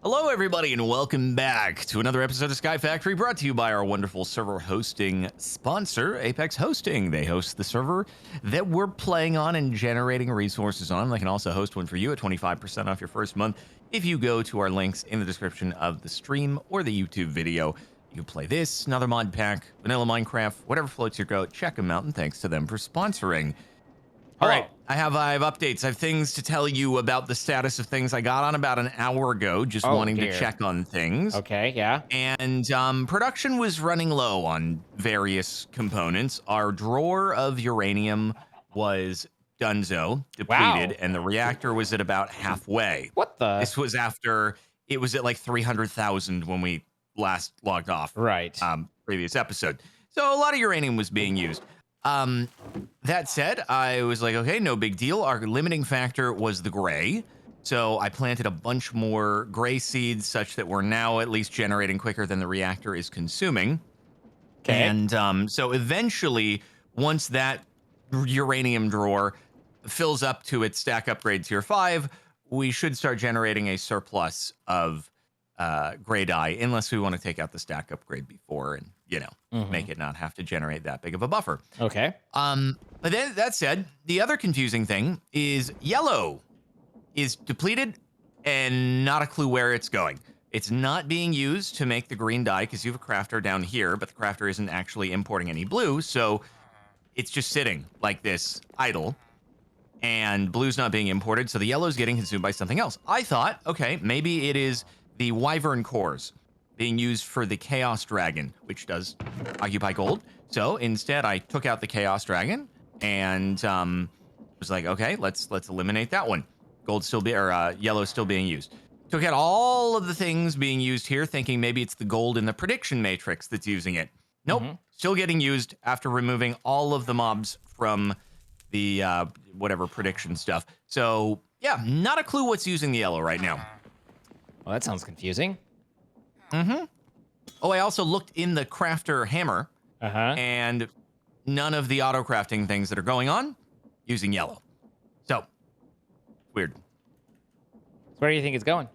Hello, everybody, and welcome back to another episode of SkyFactory, brought to you by our wonderful server hosting sponsor, Apex Hosting. They host the server that we're playing on and generating resources on. They can also host one for you at 25% off your first month if you go to our links in the description of the stream or the YouTube video. You can play this, another mod pack, vanilla Minecraft, whatever floats your boat. Check them out, and thanks to them for sponsoring. All right, I have updates. I have things to tell you about the status of things I got on about an hour ago, just wanting to check on things. Okay, yeah. And production was running low on various components. Our drawer of uranium was donezo, depleted, and the reactor was at about halfway. What the? This was after it was at like 300,000 when we last logged off. Right. Previous episode. So a lot of uranium was being used. That said, I was like, okay, no big deal. Our limiting factor was the gray. So I planted a bunch more gray seeds such that we're now at least generating quicker than the reactor is consuming. Okay. And so eventually, once that uranium drawer fills up to its stack upgrade tier 5, we should start generating a surplus of gray dye, unless we want to take out the stack upgrade before and, make it not have to generate that big of a buffer. Okay. But then that said, the other confusing thing is yellow is depleted and not a clue where it's going. It's not being used to make the green dye because you have a crafter down here, but the crafter isn't actually importing any blue, so it's just sitting like this, idle, and blue's not being imported, so the yellow's getting consumed by something else. I thought, okay, maybe it is the wyvern cores being used for the Chaos Dragon, which does occupy gold. So instead, I took out the Chaos Dragon and was like, okay, let's eliminate that one. Gold still yellow still being used. Took out all of the things being used here, thinking maybe it's the gold in the prediction matrix that's using it. Nope, still getting used after removing all of the mobs from the whatever prediction stuff. So yeah, not a clue what's using the yellow right now. Well, that sounds confusing. Oh, I also looked in the crafter hammer, and none of the auto crafting things that are going on using yellow. So weird. So where do you think it's going?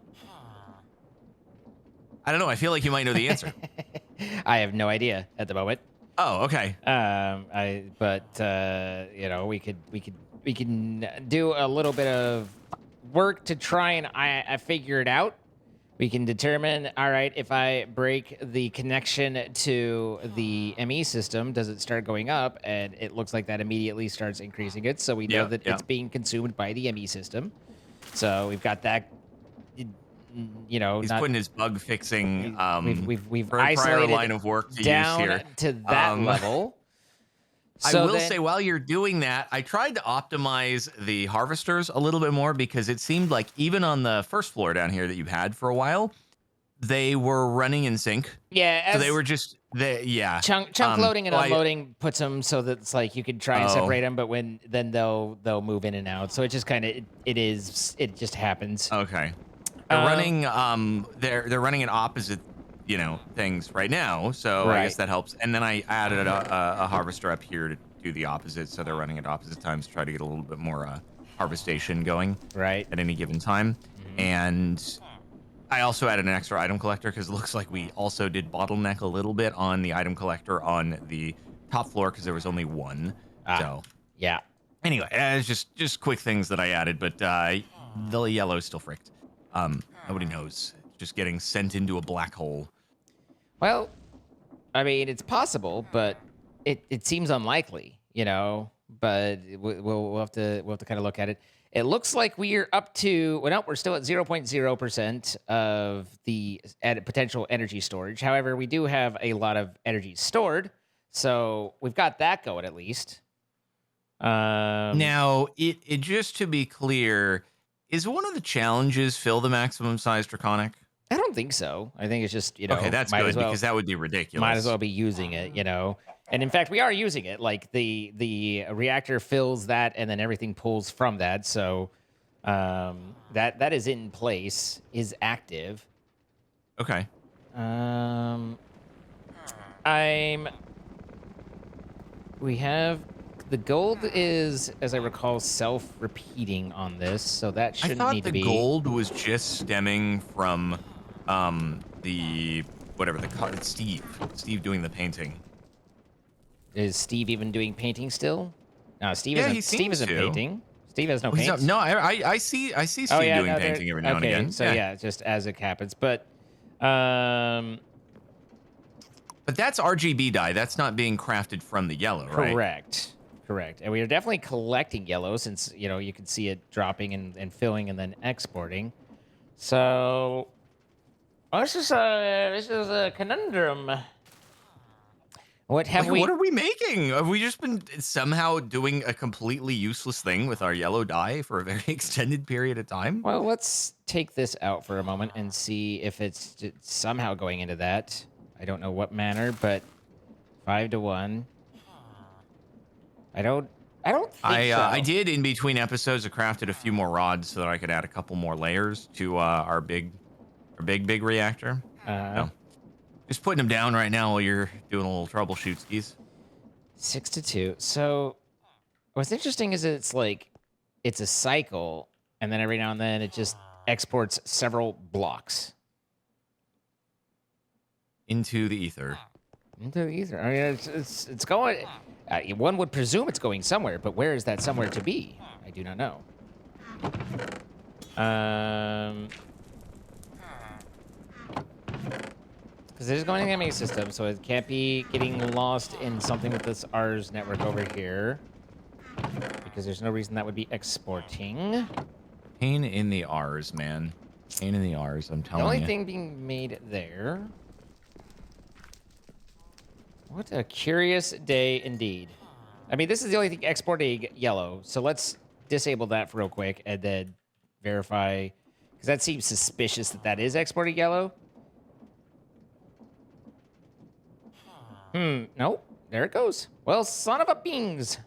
I don't know. I feel like you might know the answer. I have no idea at the moment. Oh, okay. We can do a little bit of work to try and I figure it out. We can determine, all right, if I break the connection to the ME system, does it start going up? And it looks like that immediately starts increasing it. So we know that it's being consumed by the ME system. So we've got that, He's putting his bug fixing we've prior isolated line of work to down use here. to that level. I will say, while you're doing that, I tried to optimize the harvesters a little bit more because it seemed like even on the first floor down here that you've had for a while, they were running in sync. Yeah. So they were just, Chunk loading and unloading puts them so that it's like you can try and separate them, but then they'll move in and out. So it just kind of, it just happens. Okay. They're running, they're running in opposite things right now, so I guess that helps. And then I added a harvester up here to do the opposite, so they're running at opposite times to try to get a little bit more harvestation going at any given time. And I also added an extra item collector because it looks like we also did bottleneck a little bit on the item collector on the top floor because there was only one. So yeah. Anyway, it's just quick things that I added, but the yellow's still fricked. Nobody knows. Just getting sent into a black hole. Well, I mean, it's possible, but it seems unlikely, But we'll have to kind of look at it. It looks like we're up to we're still at 0.0% of the potential energy storage. However, we do have a lot of energy stored, so we've got that going at least. Now, it just to be clear, is one of the challenges fill the maximum size Draconic? I don't think so. I think it's just, Okay, that's good because that would be ridiculous. Might as well be using it, And in fact, we are using it. Like the reactor fills that and then everything pulls from that. So that is in place, is active. Okay. We have the gold is, as I recall, self-repeating on this, so that shouldn't need to be. I thought the gold was just stemming from the whatever it's Steve doing the painting. Is Steve even doing painting still? No, Steve Yeah, isn't. he Steve seems isn't to. painting. Steve has no Well, paint. no, I see Steve Oh yeah, doing no, painting every now and again. So yeah, just as it happens. But um, But that's RGB dye. That's not being crafted from the yellow, right? correct. And we are definitely collecting yellow since you can see it dropping and filling and then exporting. So this is a conundrum. What have we? What are we making? Have we just been somehow doing a completely useless thing with our yellow dye for a very extended period of time? Well, let's take this out for a moment and see if it's somehow going into that. I don't know what manner, but 5 to 1. I don't think so. I did in between episodes. I crafted a few more rods so that I could add a couple more layers to our big reactor. So, just putting them down right now while you're doing a little troubleshoot skis. 6 to 2. So what's interesting is it's like it's a cycle, and then every now and then it just exports several blocks Into the ether. into the ether. I mean, it's going. One would presume it's going somewhere, but where is that somewhere to be? I do not know. Because it is going to the ME system, so it can't be getting lost in something with this R's network over here. Because there's no reason that would be exporting. Pain in the R's, man. Pain in the R's, I'm telling you. The only thing being made there. What a curious day indeed. I mean, this is the only thing exporting yellow, so let's disable that real quick and then verify. Because that seems suspicious that is exporting yellow. Nope. There it goes. Well, son of a beans.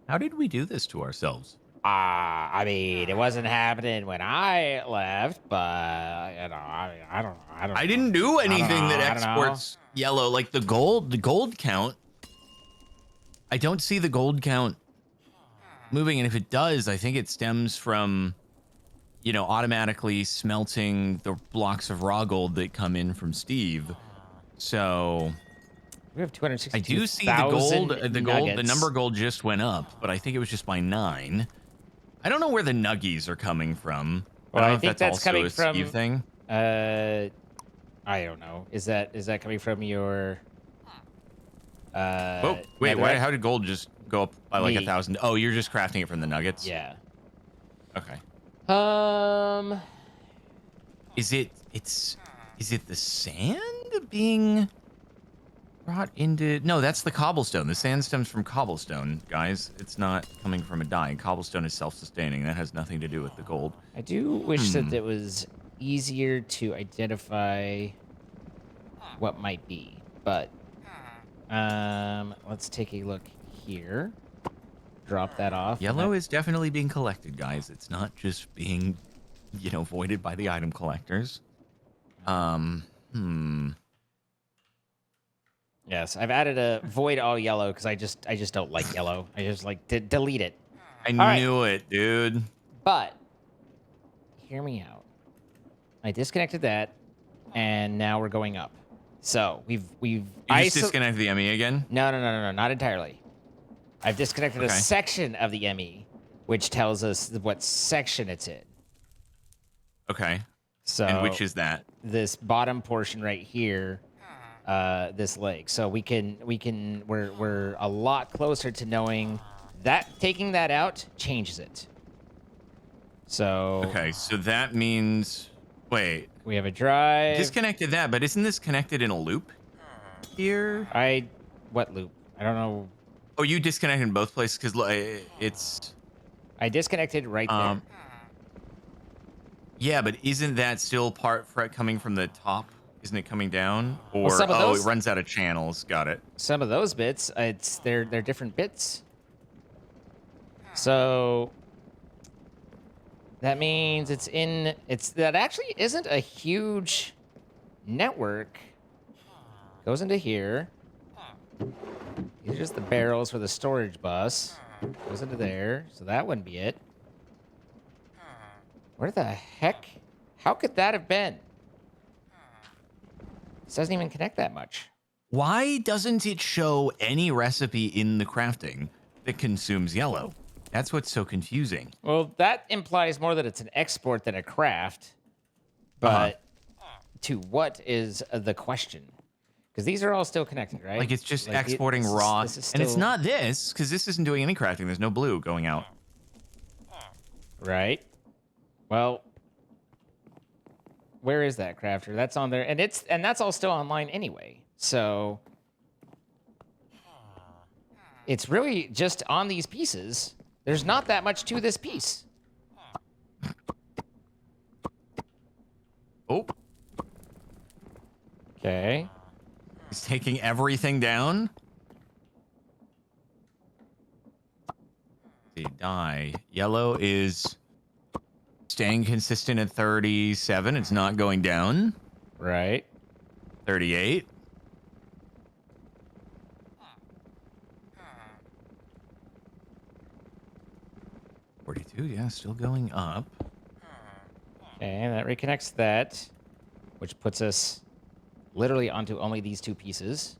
How did we do this to ourselves? I mean, it wasn't happening when I left, but I don't know. I didn't do anything that I don't know. exports yellow, like the gold count. I don't see the gold count moving, and if it does, I think it stems from, automatically smelting the blocks of raw gold that come in from Steve. So We have 260. I do see the number gold just went up, but I think it was just by 9. I don't know where the nuggies are coming from. Well, I don't know I think if that's also coming a from Steve thing. I don't know. Is that coming from your? Oh, wait, netherite? how did gold just go up by like Me. 1,000? Oh, you're just crafting it from the nuggets? Yeah. Okay. Is it the sand being brought into? No, that's the cobblestone. The sand stems from cobblestone, guys. It's not coming from a dye. Cobblestone is self-sustaining. That has nothing to do with the gold. I do wish that it was easier to identify what might be, but let's take a look here. Drop that off. Yellow is definitely being collected, guys. It's not just being, voided by the item collectors. Yes, I've added a void all yellow because I just don't like yellow. I just like to delete it. I knew it, dude. But hear me out. I disconnected that, and now we're going up. So we've You just disconnected the ME again? No, not entirely. I've disconnected a section of the ME, which tells us what section it's in. Okay. So and which is that? This bottom portion right here, this lake. So we're a lot closer to knowing that taking that out changes it. So okay, so that means wait. We have a drive. Disconnected that, but isn't this connected in a loop here? What loop? I don't know. Oh, you disconnected in both places because it's. I disconnected right there. Yeah, but isn't that still coming from the top? Isn't it coming down? Or those, it runs out of channels. Got it. Some of those bits, they're different bits. So that means that actually isn't a huge network. Goes into here. These are just the barrels for the storage bus. Goes into there, so that wouldn't be it. Where the heck? How could that have been? This doesn't even connect that much. Why doesn't it show any recipe in the crafting that consumes yellow? That's what's so confusing. Well, that implies more that it's an export than a craft. But to what is the question? Because these are all still connected, right? Like it's just Like, exporting raw. this is And it's still- not this, because this isn't doing any crafting. There's no blue going out. Right. Well, where is that crafter? That's on there, and that's all still online anyway. So it's really just on these pieces. There's not that much to this piece. Oh, Okay. he's taking everything down. The dye. Yellow is staying consistent at 37. It's not going down. Right. 38. Yeah, still going up. Okay, and that reconnects that, which puts us literally onto only these two pieces.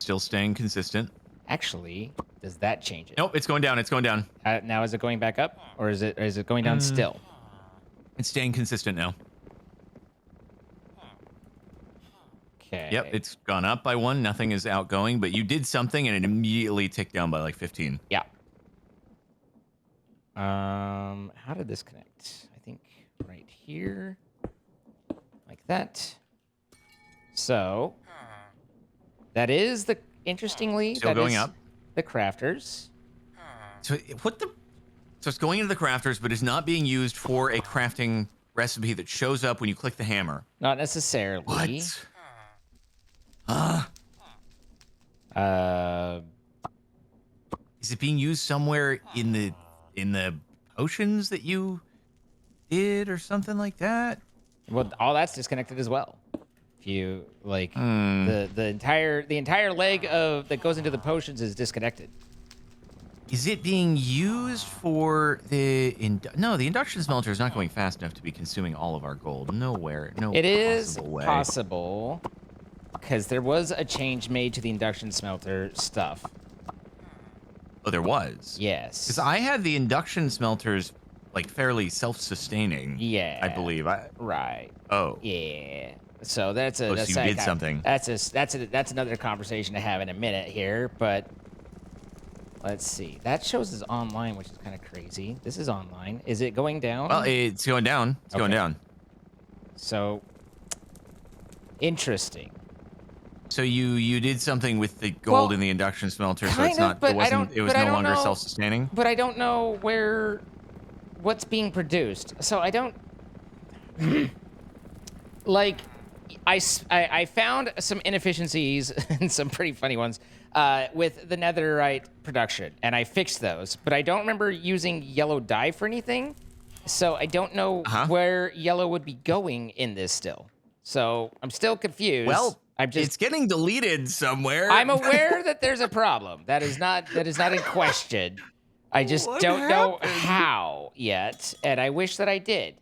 Still staying consistent. Actually, does that change it? Nope, it's going down. It's going down. Now is it going back up, or is it going down still? It's staying consistent now. Okay. Yep, it's gone up by 1. Nothing is outgoing, but you did something and it immediately ticked down by like 15. Yeah. How did this connect? I think right here, like that. So that is the interestingly Still that going is up. the crafters. So So it's going into the crafters, but is not being used for a crafting recipe that shows up when you click the hammer. Not necessarily. What? Is it being used somewhere in the potions that you did or something like that? Well, all that's disconnected as well. If you like the entire leg of that goes into the potions is disconnected. Is it being used for the no? The induction smelter is not going fast enough to be consuming all of our gold. Nowhere, no. It is possible way. possible because there was a change made to the induction smelter stuff. Oh, there was. Yes. Because I had the induction smelters like fairly self-sustaining. Yeah. I believe. Right. Oh. Yeah. So that's a. Oh, that's so you did like something. That's another conversation to have in a minute here, but. Let's see. That shows us online, which is kind of crazy. This is online. Is it going down? Well, it's going down. It's going Okay. down. So, interesting. So you did something with the gold Well, in the induction smelter, so kind it's of, not. but It wasn't. I It was don't no longer know. self-sustaining. But I don't know what's being produced. So I don't like. I found some inefficiencies and some pretty funny ones with the netherite production, and I fixed those. But I don't remember using yellow dye for anything, so I don't know where yellow would be going in this still. So I'm still confused. Well, it's it's getting deleted somewhere. I'm aware that there's a problem. That is not in question. I just What don't know happened? how yet, and I wish that I did.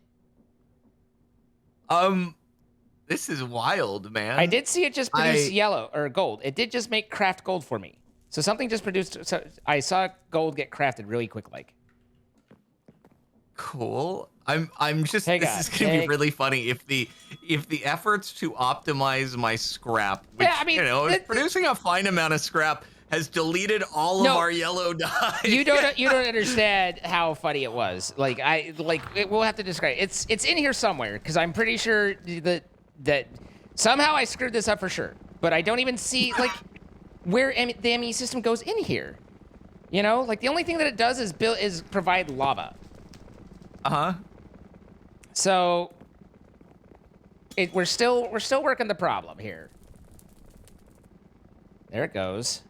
This is wild, man. I did see it just produce yellow or gold. It did just make craft gold for me. So something just produced. So I saw gold get crafted really quick, like. Cool. I'm just. Hey, this guys, is gonna hey. be really funny if the efforts to optimize my scrap, which Yeah, I mean, is producing a fine amount of scrap, has deleted all of No. our yellow dye. You don't understand how funny it was. We'll have to describe it. It's in here somewhere because I'm pretty sure that somehow I screwed this up for sure. But I don't even see like where the ME system goes in here. You know, like the only thing that it does is provide lava. So we're still working the problem here. There it goes.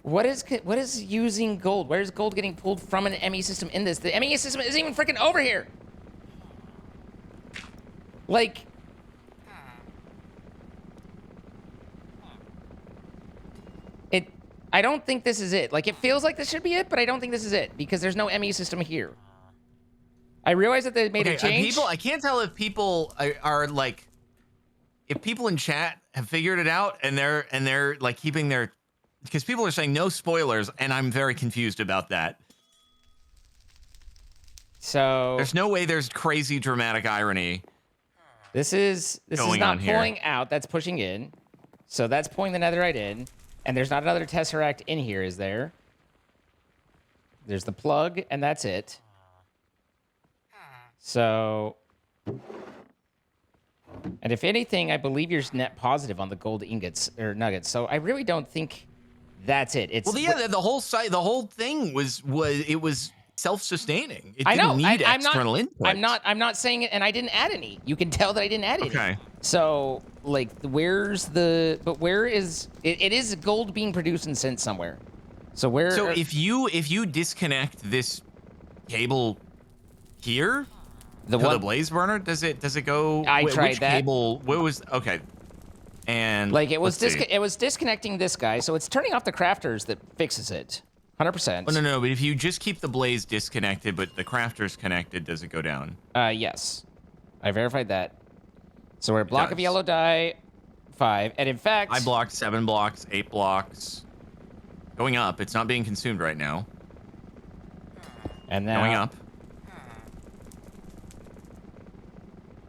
What is using gold? Where is gold getting pulled from an ME system in this? The ME system isn't even freaking over here. Like, I don't think this is it. Like, it feels like this should be it, but I don't think this is it because there's no ME system here. I realize that they made a Okay, change. I can't tell if people are like, if people in chat have figured it out and they're like keeping their, because people are saying no spoilers, and I'm very confused about that. So There's no way there's crazy dramatic irony. this is Going not on here. pulling out. That's pushing in. So that's pulling the netherite in. And there's not another tesseract in here, is there? There's the plug, and that's it. So, and if anything, I believe you're net positive on the gold ingots or nuggets. So I really don't think that's it. It's Well, yeah, the whole site, the whole thing was self-sustaining. It I know. didn't need I'm external input. I'm not saying it, and I didn't add any. You can tell that I didn't add any. Okay. So, like, where is it is gold being produced and sent somewhere. So where? So if you disconnect this cable here the to one the blaze burner, does it go? I tried which that. Cable? What was okay? And like it was let's see. it was disconnecting this guy, so it's turning off the crafters that fixes it. 100%. Oh, no, but if you just keep the blaze disconnected, but the crafter's connected, does it go down? Yes. I verified that. So we're a block of does. yellow dye, 5, and in fact, I blocked 7 blocks, 8 blocks. Going up. It's not being consumed right now. and now Going up.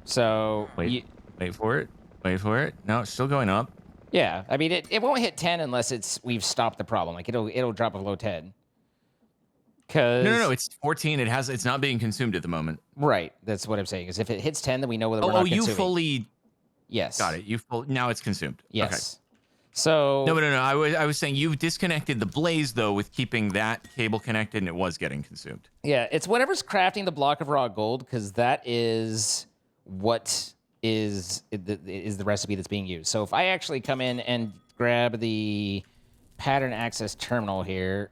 So Wait for it. Wait for it. No, it's still going up. yeah, I mean it won't hit 10 unless we've stopped the problem. Like it'll drop below 10. Cause No, it's 14. It's not being consumed at the moment. right. That's what I'm saying. Is if it hits 10, then we know whether we're Oh, not you consuming. fully Yes. got it. Now it's consumed. Yes. Okay. So No. I was saying you've disconnected the blaze though with keeping that cable connected, and it was getting consumed. yeah, it's whatever's crafting the block of raw gold, because that is what is the recipe that's being used. So if I actually come in and grab the pattern access terminal here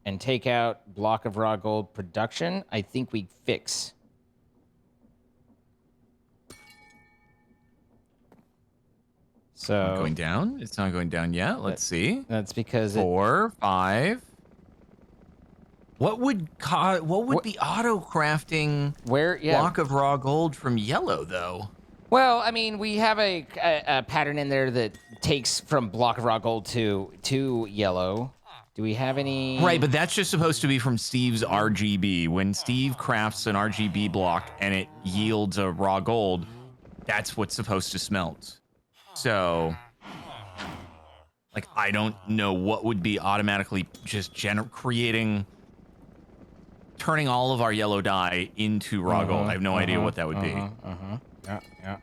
and take out block of raw gold production, I think we fix. So Going down. It's not going down yet. Let's see. that's because 4, 5. What would be auto crafting where block of raw gold from yellow though? Well, I mean, we have a pattern in there that takes from block of raw gold to yellow. Do we have any? Right, but that's just supposed to be from Steve's RGB. When Steve crafts an RGB block and it yields a raw gold, that's what's supposed to smelt. So, like, I don't know what would be automatically just turning all of our yellow dye into raw gold. I have no idea what that would be. Yeah.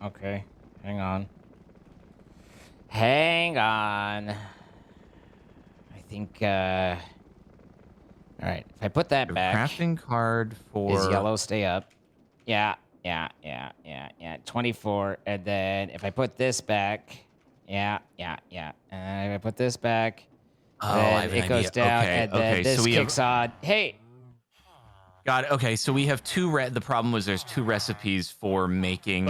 Okay, hang on. I think. All right, if I put that back, Crafting card for is yellow stay up? Yeah. 24, and then if I put this back, and if I put this back, then it goes down, and then this kicks on. Hey. Got it. Okay, so we have the problem was there's 2 recipes for making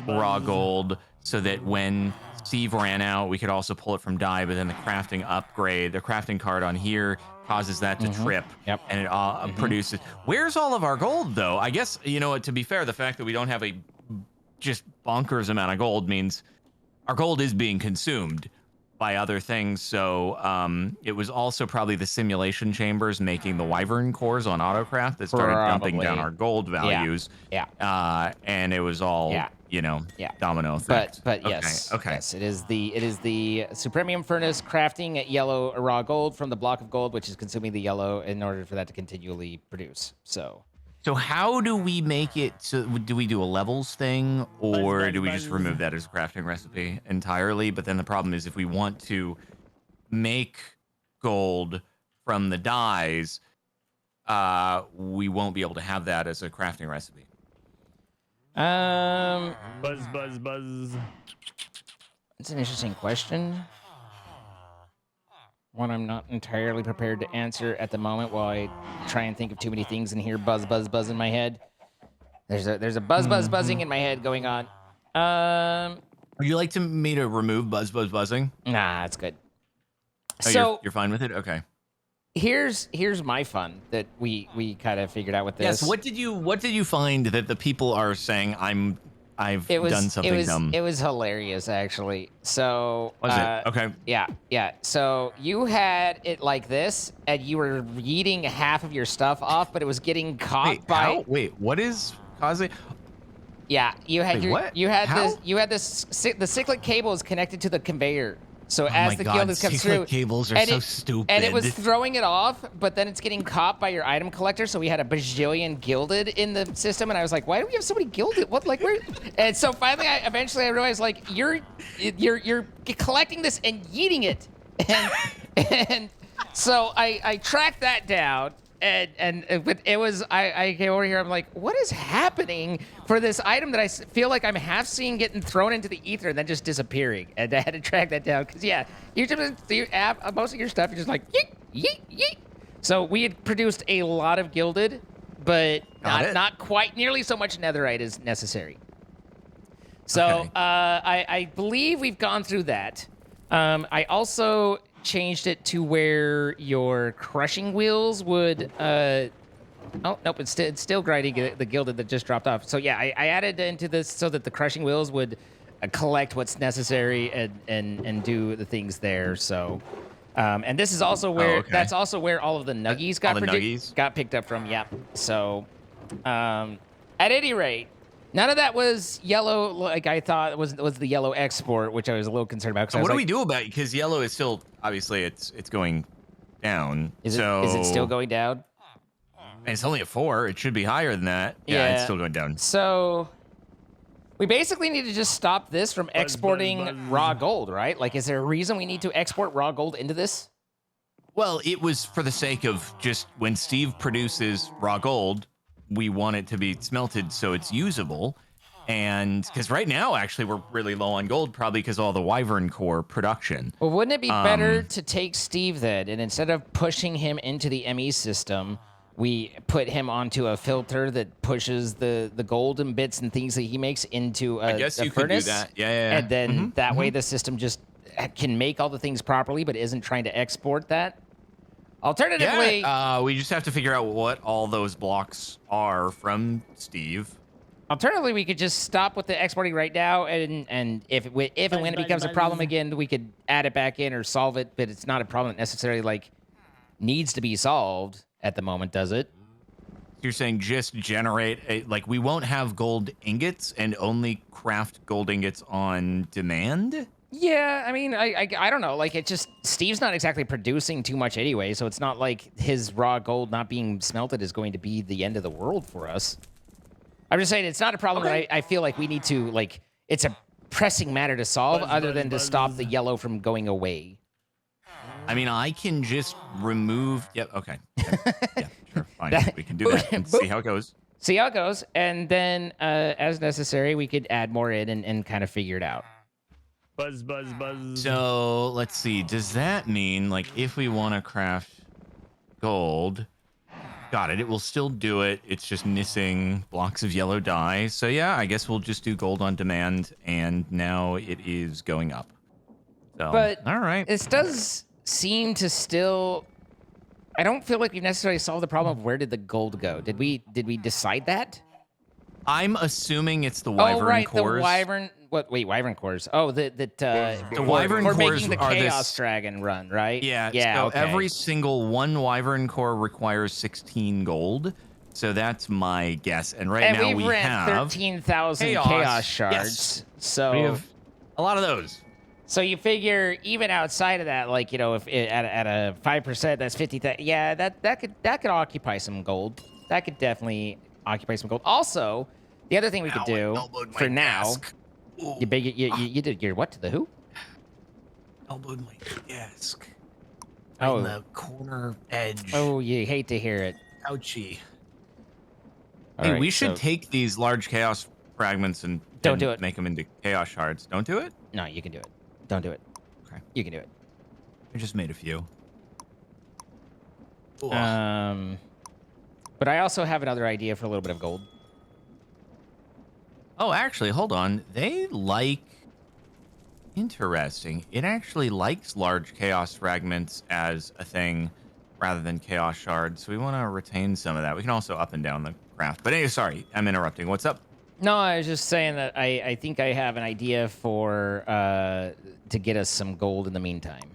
raw gold, so that when Steve ran out, we could also pull it from dye, but then the crafting card on here causes that to trip. Yep. And it produces. Where's all of our gold, though? I guess, to be fair, the fact that we don't have a just bonkers amount of gold means our gold is being consumed by other things. So it was also probably the simulation chambers making the wyvern cores on autocraft that started dumping down our gold values. Yeah. And it was all domino effect. But yes, yes, it is the Supremium Furnace crafting at yellow raw gold from the block of gold, which is consuming the yellow in order for that to continually produce. So how do we make it? So do we do a levels thing, or do we just remove that as a crafting recipe entirely? But then the problem is if we want to make gold from the dyes, we won't be able to have that as a crafting recipe. Buzz. It's an interesting question. One I'm not entirely prepared to answer at the moment while I try and think of too many things and hear buzz in my head. There's a buzzing in my head going on. Would you like me to remove buzzing? Nah, it's good. Oh, So you're fine with it? Okay. here's my fun that we kind of figured out with this. Yes. What did you find that the people are saying I've done something dumb? It was hilarious, actually. So Was it? Okay. yeah. So you had it like this, and you were yeeting half of your stuff off, but it was getting caught Wait, by. how? Wait, what is causing? Yeah, you had Wait, your what? you had How? this you had this the cyclic cable is connected to the conveyor. So Oh as my the God, gilded comes cyclic through, cables are and so it, stupid. and it was throwing it off, but then it's getting caught by your item collector. So we had a bajillion gilded in the system, and I was like, why do we have so many gilded? What like where? And so finally, eventually I realized like you're collecting this and yeeting it, and so I tracked that down. But it was I came over here. I'm like, what is happening for this item that I feel like I'm half seeing getting thrown into the ether and then just disappearing? And I had to track that down because yeah, most of your stuff you're just like yeet yeet yeet. So we had produced a lot of gilded, but not quite nearly so much netherite as necessary. So Okay. I believe we've gone through that. I also changed it to where your crushing wheels would oh nope, it's still grinding the gilded that just dropped off. So yeah, I added into this so that the crushing wheels would collect what's necessary and do the things there. So and this is also where that's also where all of the nuggies got picked up from. Yeah. So at any rate, none of that was yellow like I thought was the yellow export, which I was a little concerned about. So what do we do about it? Because yellow is still obviously it's going down. Is it still going down? It's only at 4. It should be higher than that. Yeah, it's still going down. So we basically need to just stop this from exporting raw gold, right? Like, is there a reason we need to export raw gold into this? Well, it was for the sake of just when Steve produces raw gold, we want it to be smelted so it's usable. And because right now, actually, we're really low on gold, probably because all the Wyvern core production. Well, wouldn't it be better to take Steve then, and instead of pushing him into the ME system, we put him onto a filter that pushes the golden bits and things that he makes into a, I guess you could do furnace? that. Yeah. And then that way the system just can make all the things properly, but isn't trying to export that. Alternatively, we just have to figure out what all those blocks are from Steve. Alternatively, we could just stop with the exporting right now, and if and when it becomes a problem again, we could add it back in or solve it. But it's not a problem that necessarily like needs to be solved at the moment, does it? You're saying just generate like we won't have gold ingots and only craft gold ingots on demand? Yeah, I mean, I don't know. Like, it just Steve's not exactly producing too much anyway, so it's not like his raw gold not being smelted is going to be the end of the world for us. I'm just saying it's not a problem that I feel like we need to, like, it's a pressing matter to solve other than to stop the yellow from going away. I mean, I can just remove... Yep, okay. Yeah, sure, fine. We can do that and see how it goes. See how it goes, and then, as necessary, we could add more in and kind of figure it out. Buzz. So, let's see. Does that mean, like, if we want to craft gold... Got it. It will still do it. It's just missing blocks of yellow dye. So yeah, I guess we'll just do gold on demand, and now it is going up. So, but all right. This does seem to still... I don't feel like we've necessarily solved the problem of where did the gold go. Did we decide that? I'm assuming it's the Wyvern cores. The Wyvern... What? Wait, Wyvern cores. Oh, the Wyvern cores making the are Chaos Dragon run, right? Yeah. Yeah. So okay. every single one Wyvern core requires 16 gold. So that's my guess. And right now we have 13,000 Chaos shards. Yes. So we have a lot of those. So you figure even outside of that, like, you know, if at a 5%, that's 50,000. Yeah, that could occupy some gold. That could definitely occupy some gold. Also, the other thing we could do for now. You did your what to the who? Elbowed my desk. Oh, on the corner edge. Oh, you hate to hear it. Ouchie. All Hey, right, we should take these large chaos fragments and don't do it. Make them into chaos shards. Don't do it? No, you can do it. Don't do it. Okay. You can do it. I just made a few. Ugh. But I also have another idea for a little bit of gold. Oh, actually, hold on. They like... Interesting. It actually likes large chaos fragments as a thing rather than chaos shards. So we want to retain some of that. We can also up and down the craft. But anyway, sorry, I'm interrupting. What's up? No, I was just saying that I think I have an idea for to get us some gold in the meantime.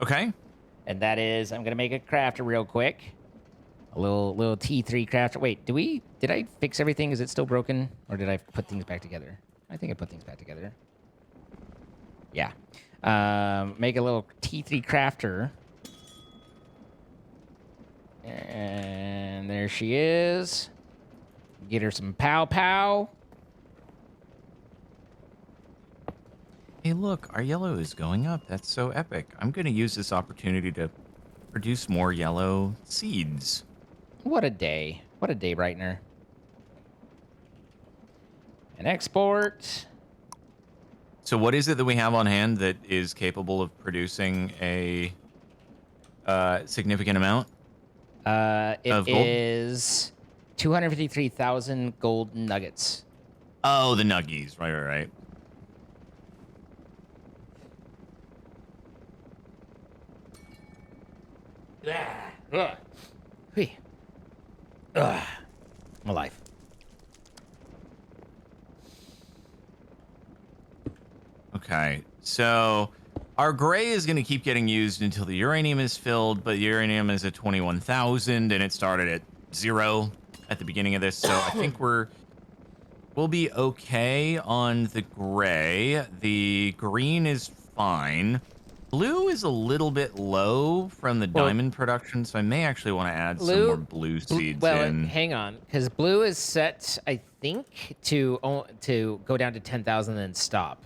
Okay. And that is, I'm gonna make a crafter real quick. A little T3 crafter. Wait, did I fix everything? Is it still broken, or did I put things back together? I think I put things back together. Yeah. Make a little T3 crafter. And there she is. Get her some pow pow. Hey, look, our yellow is going up. That's so epic. I'm going to use this opportunity to produce more yellow seeds. What a day. What a day brightener. And export. So what is it that we have on hand that is capable of producing a significant amount? It Of gold? is 253,000 gold nuggets. Oh, the nuggies. Right. Ugh. Whee. Ugh. My life. Okay, so our gray is going to keep getting used until the uranium is filled, but uranium is at 21,000 and it started at 0 at the beginning of this, so I think we'll be okay on the gray. The green is fine. Blue is a little bit low from the diamond production, so I may actually want to add some more blue seeds in. Hang on, because blue is set, I think, to go down to 10,000 and stop.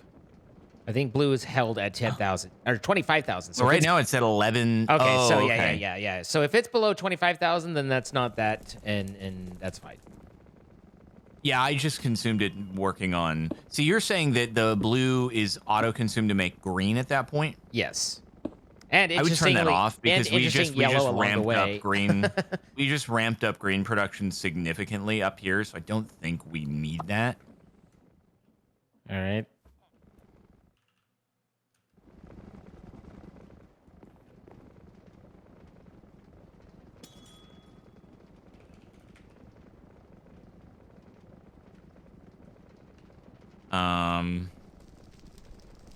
I think blue is held at 10,000 or 25,000. So right now it's at 11. Okay, oh, so okay. yeah. So if it's below 25,000, then that's not that, and that's fine. Yeah, I just consumed it working on. So you're saying that the blue is auto-consumed to make green at that point? Yes. And I would turn that off because we just ramped up green. We just ramped up green production significantly up here, so I don't think we need that. All right.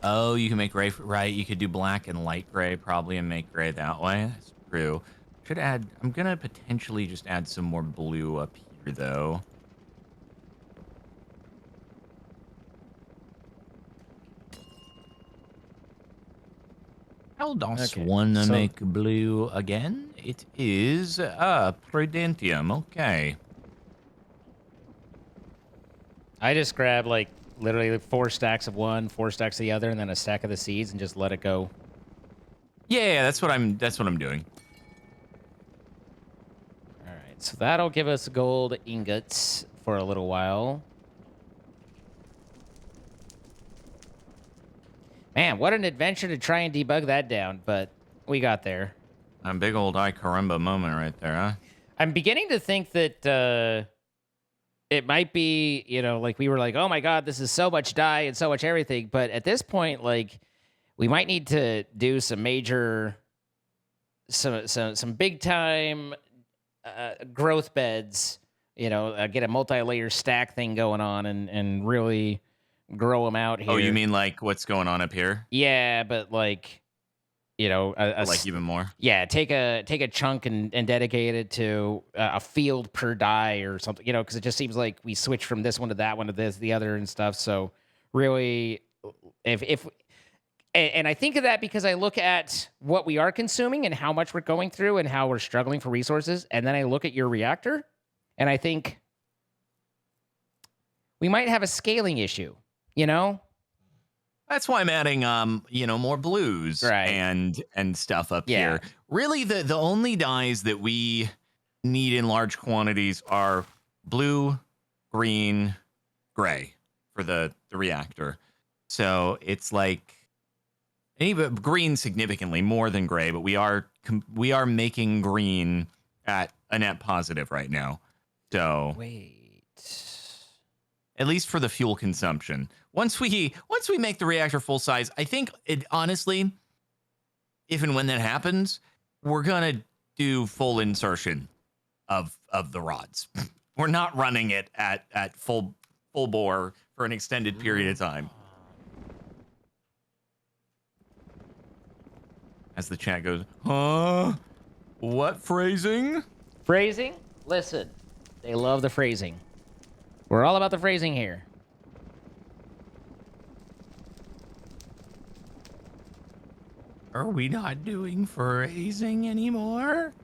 Oh, you can make gray, right? You could do black and light gray probably and make gray that way. That's true. Should add, I'm gonna potentially just add some more blue up here though. How does one make blue again? It is Prudentium. Okay. I just grab like literally 4 stacks of one, 4 stacks of the other, and then a stack of the seeds, and just let it go. Yeah, that's what I'm doing. All right, so that'll give us gold ingots for a little while. Man, what an adventure to try and debug that down, but we got there. A big old I caramba moment right there, huh? I'm beginning to think that it might be, like we were like, oh my God, this is so much dye and so much everything. But at this point, like, we might need to do some major, some big time growth beds, get a multi-layer stack thing going on and really grow them out here. Oh, you mean like what's going on up here? Yeah, but like, like even more. Yeah, take a chunk and dedicate it to a field per die or something, because it just seems like we switch from this one to that one to this, the other and stuff. So really, and I think of that because I look at what we are consuming and how much we're going through and how we're struggling for resources. And then I look at your reactor and I think we might have a scaling issue, That's why I'm adding, more blues and stuff up here. Really, the only dyes that we need in large quantities are blue, green, gray for the reactor. So it's like, even green significantly more than gray, but we are making green at a net positive right now. So wait, at least for the fuel consumption. Once we make the reactor full size, I think it honestly, if and when that happens, we're gonna do full insertion of the rods. We're not running it at full bore for an extended period of time. As the chat goes, huh? What phrasing? Phrasing? Listen, they love the phrasing. We're all about the phrasing here. Are we not doing phrasing anymore?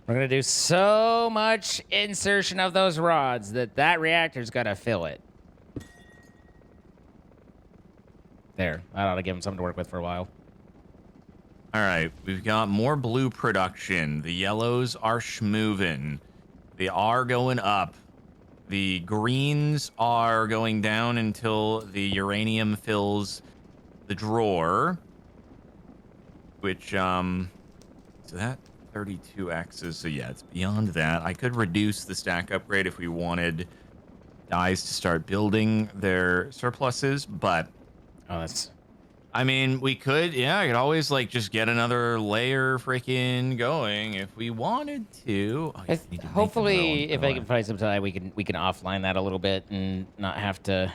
We're gonna do so much insertion of those rods that reactor's gonna fill it. There, that ought to give him something to work with for a while. All right, we've got more blue production. The yellows are schmovin'. They are going up. The greens are going down until the uranium fills the drawer. Which, so that 32X's, so yeah, it's beyond that. I could reduce the stack upgrade if we wanted dyes to start building their surpluses, but... Oh, that's... I mean, we could, yeah, I could always, like, just get another layer freaking going if we wanted to. Oh, hopefully, if I can find some time, we can offline that a little bit and not have to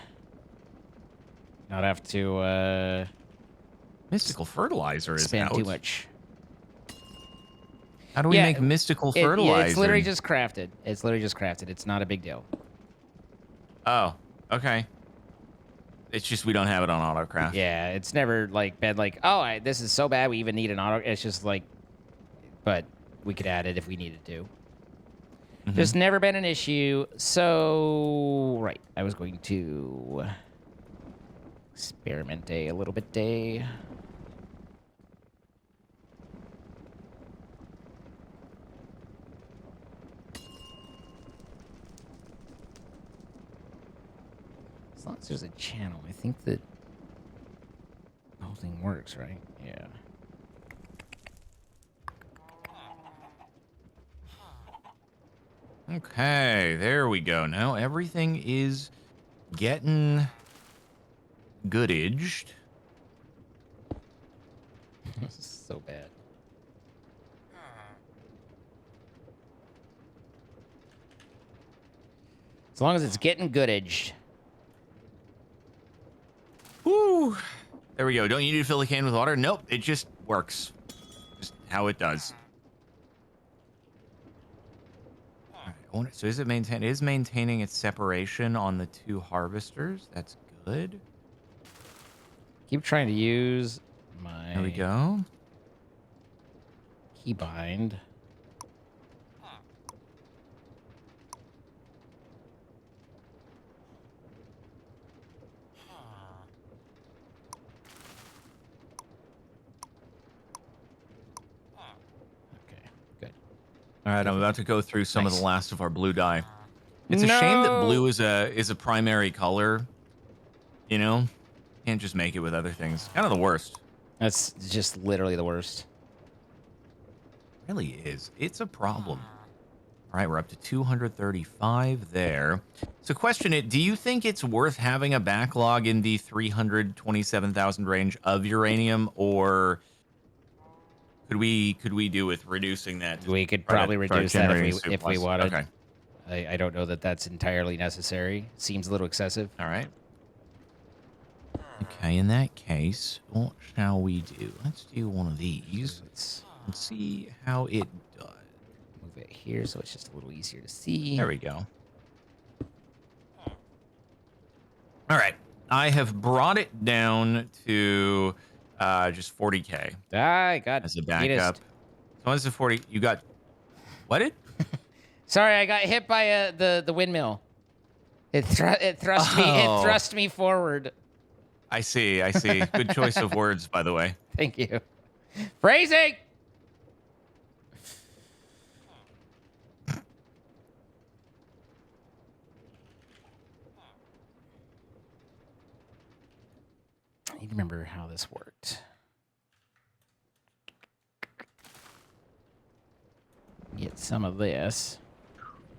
Mystical fertilizer is spend out. too much. How do we make mystical fertilizer? It's literally just crafted. It's literally just crafted. It's not a big deal. Oh, okay. It's just we don't have it on autocraft. Yeah, it's never like been like, oh, this is so bad we even need an auto. It's just like, but we could add it if we needed to. Just never been an issue. So, right, I was going to experiment a little bit day. As long as there's a channel, I think that the whole thing works, right? Yeah. Okay, there we go. Now everything is getting goodaged. This is so bad. As long as it's getting goodaged. Woo! There we go. Don't you need to fill the can with water? Nope, it just works. Just how it does. So is it maintaining its separation on the two harvesters? That's good. Keep trying to use my... There we go. Keybind. All right, I'm about to go through some of Nice. the last of our blue dye. It's a shame that blue is a primary color. You know, can't just make it with other things. Kind of the worst. That's just literally the worst. Really is. It's a problem. All right, we're up to 235 there. So question it, do you think it's worth having a backlog in the 327,000 range of uranium, or could we do with reducing that? We could probably reduce that if we wanted. Okay. I don't know that that's entirely necessary. Seems a little excessive. All right. Okay, in that case, what shall we do? Let's do one of these. Let's see how it does. Move it here so it's just a little easier to see. There we go. All right. I have brought it down to just 40K. I got as a backup. So as a 40, you got what? It? Sorry, I got hit by the windmill. It thrust me forward. I see. Good choice of words, by the way. Thank you. Phrasing. I need to remember how this worked. Get some of this.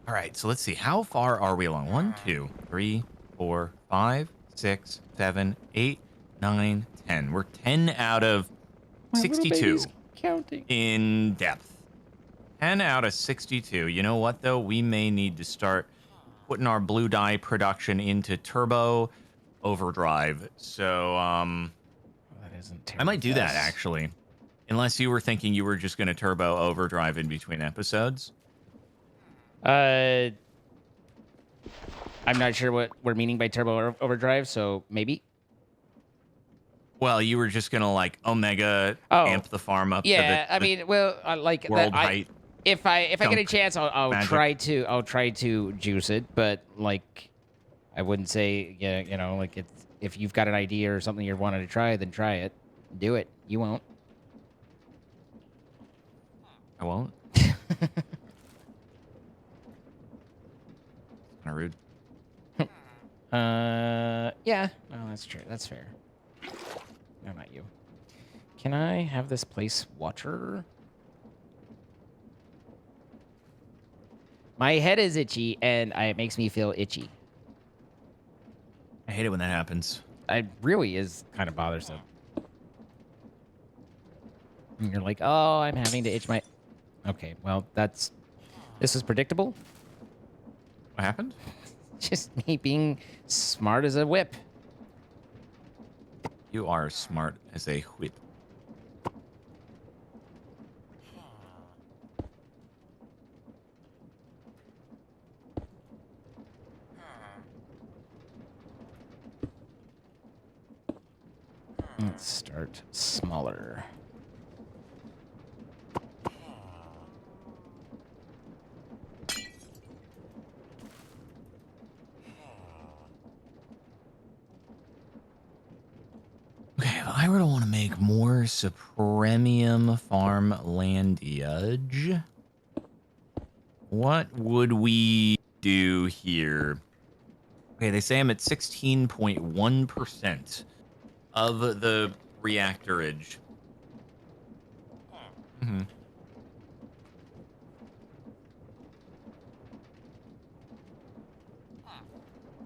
All right, so let's see. How far are we along? 1, 2, 3, 4, 5, 6, 7, 8, 9, 10. We're 10 out of 62. counting. in depth. 10 out of 62. You know what, though? We may need to start putting our blue dye production into turbo overdrive. So, Well, that isn't I might do that, fast. actually. Unless you were thinking you were just going to turbo overdrive in between episodes. I'm not sure what we're meaning by turbo overdrive, so maybe. Well, you were just going to, like, omega Oh, amp the farm up yeah. to I the mean, well, like that. world height. If I get a chunk chance, I'll magic. try to juice it, but like, I wouldn't say, yeah, you know, like it's, if you've got an idea or something you're wanting to try, then try it. Do it. You won't. I won't. Kind of rude. Yeah. No, that's true. That's fair. No, not you. Can I have this place water? My head is itchy, and it makes me feel itchy. I hate it when that happens. It really is kind of bothersome. And you're like, oh, I'm having to itch my... Okay, well, this is predictable. What happened? Just me being smart as a whip. You are smart as a whip. Let's start smaller. Okay, if I were to want to make more Supremium Farmlandiage, what would we do here? Okay, they say I'm at 16.1% of the reactorage. Mm-hmm.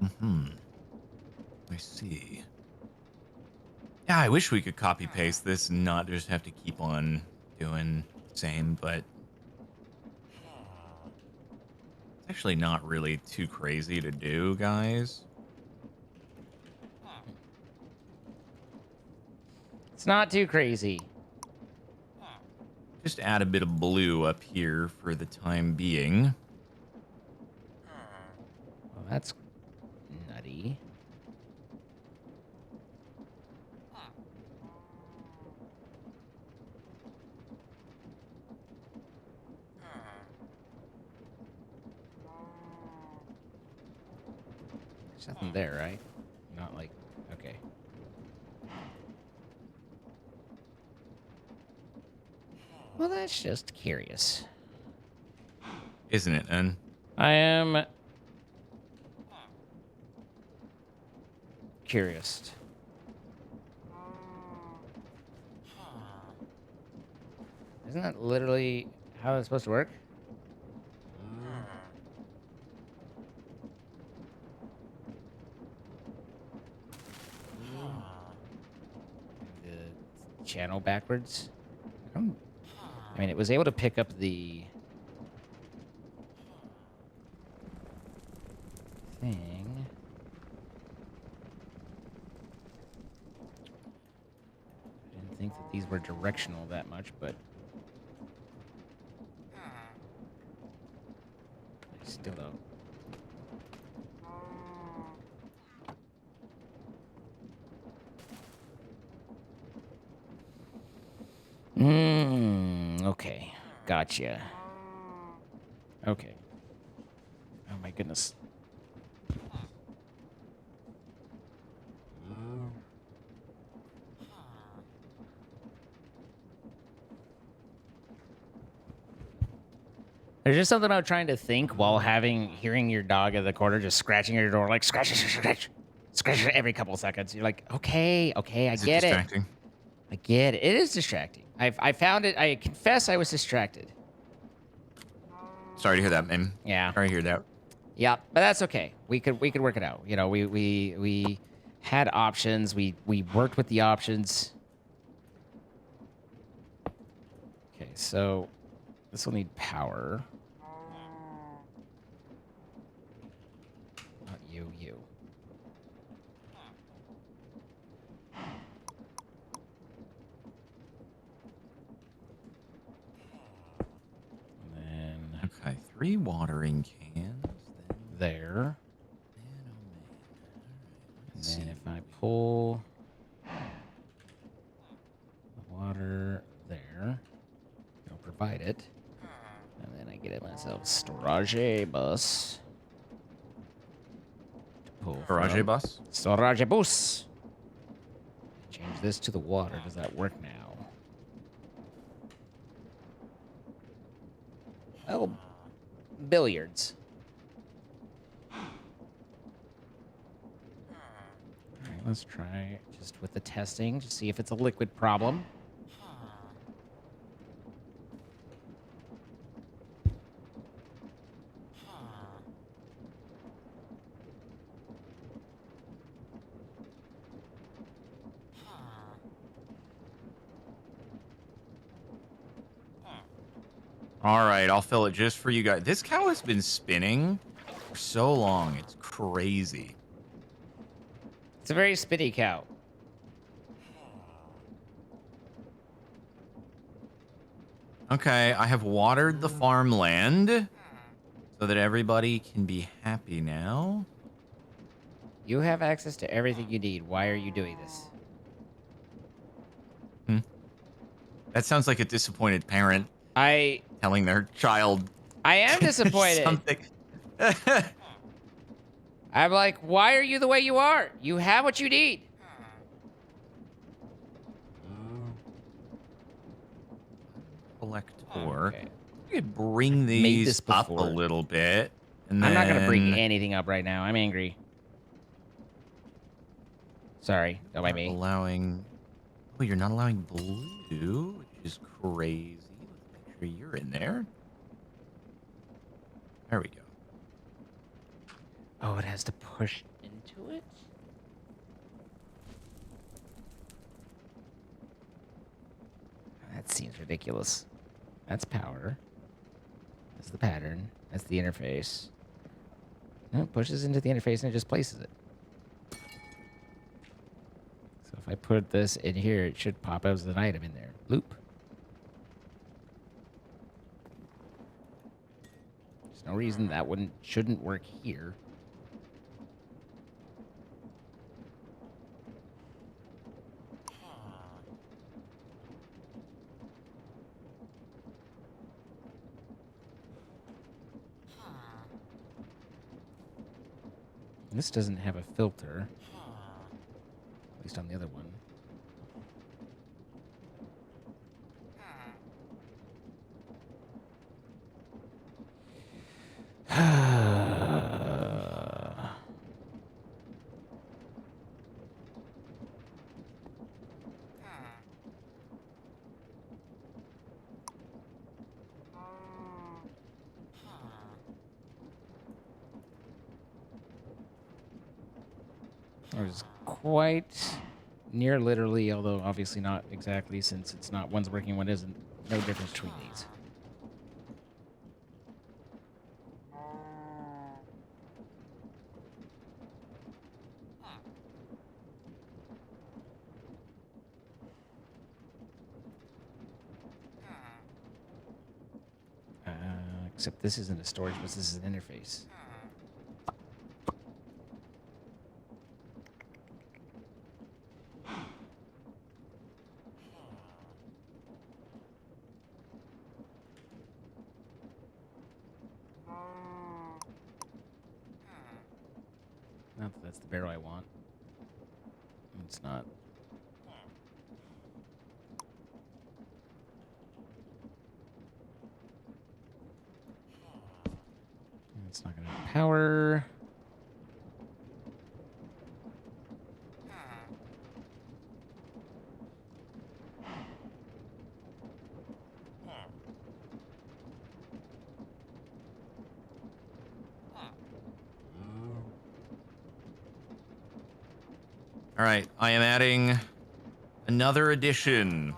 Mm-hmm. I see. Yeah, I wish we could copy paste this and not just have to keep on doing the same, but it's actually not really too crazy to do, guys. It's not too crazy. Just add a bit of blue up here for the time being. Well, that's nutty. There's nothing there, right? Not like... Okay. Well, that's just curious. Isn't it, then? I am... curious. Isn't that literally how it's supposed to work? The channel backwards? I mean, it was able to pick up the thing. I didn't think that these were directional that much, but I still don't. Okay. Gotcha. Okay. Oh my goodness. There's just something about trying to think while hearing your dog in the corner just scratching at your door, like scratch every couple of seconds. You're like, okay, I get it. Distracting? I get it. It is distracting. I found it. I confess I was distracted. Sorry to hear that, man. Yeah. Sorry to hear that. Yeah, but that's okay. We could work it out. You know, we had options. We worked with the options. so this will need power. Not you, you. And then Okay, 3 watering cans. there. Man, oh man. All right, And let's then see. if I pull the water there, it'll provide it. And then I get it myself storage bus. To pull Garage from. bus? Storage bus. Change this to the water. Does that work now? Well, billiards. All right, let's try just with the testing to see if it's a liquid problem. All right, I'll fill it just for you guys. This cow has been spinning for so long. It's crazy. It's a very spitty cow. Okay, I have watered the farmland so that everybody can be happy now. You have access to everything you need. Why are you doing this? That sounds like a disappointed parent I telling their child am disappointed. something. I'm like, why are you the way you are? You have what you need. Collect ore. Okay. You could bring Made these this up a before. little bit. And I'm not gonna bring then anything up right now. I'm angry. Sorry, don't mind me. allowing. Oh, you're not allowing blue, which is crazy. Let's make sure you're in there. There we go. Oh, it has to push into it? That seems ridiculous. That's power. That's the pattern. That's the interface. No, it pushes into the interface and it just places it. So if I put this in here, it should pop out as an item in there. Loop. There's no reason that shouldn't work here. This doesn't have a filter. At least on the other one. There's quite near literally, although obviously not exactly, since it's not one's working, one isn't. No difference between these. Except this isn't a storage bus, this is an interface. Not that that's the barrel I want. It's not. It's not going to have power. All right, I am adding another addition.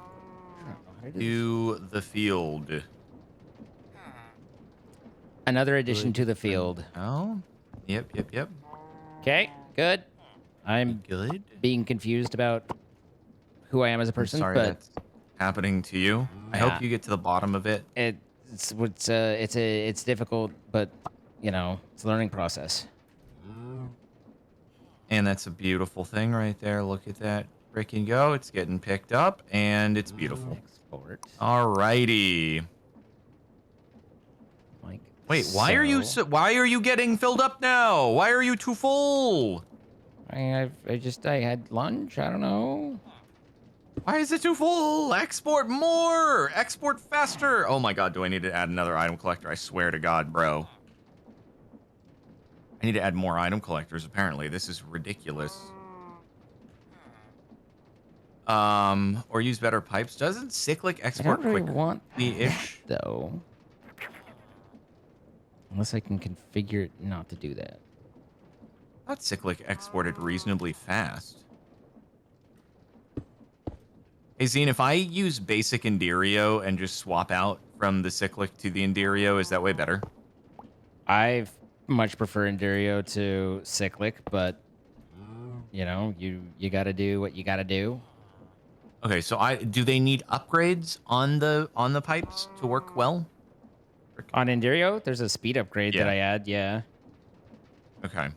I don't know to the field. Another addition to the field. Oh, yep. Okay, good. I'm Good. being confused about who I am as a I'm person, sorry but that's happening to you. I yeah, hope you get to the bottom of it. it's difficult, but you know, it's a learning process. And that's a beautiful thing right there. Look at that. Freaking go. It's getting picked up, and it's beautiful. Export. Alrighty. Like Wait, why are you getting filled up now? Why are you too full? I had lunch. I don't know. Why is it too full? Export more! Export faster! Oh my god, do I need to add another item collector? I swear to god, bro. I need to add more item collectors, apparently. This is ridiculous. Or use better pipes. Doesn't cyclic I export don't really quicker? want ish though. Unless I can configure it not to do that. I thought cyclic exported reasonably fast. Hey, Zine, if I use basic Enderio and just swap out from the cyclic to the Enderio, is that way better? I much prefer Endurio to cyclic, but you know, you got to do what you got to do. Okay, so do they need upgrades on the pipes to work well? On Endurio, there's a speed upgrade that Yeah. I add, yeah. Okay.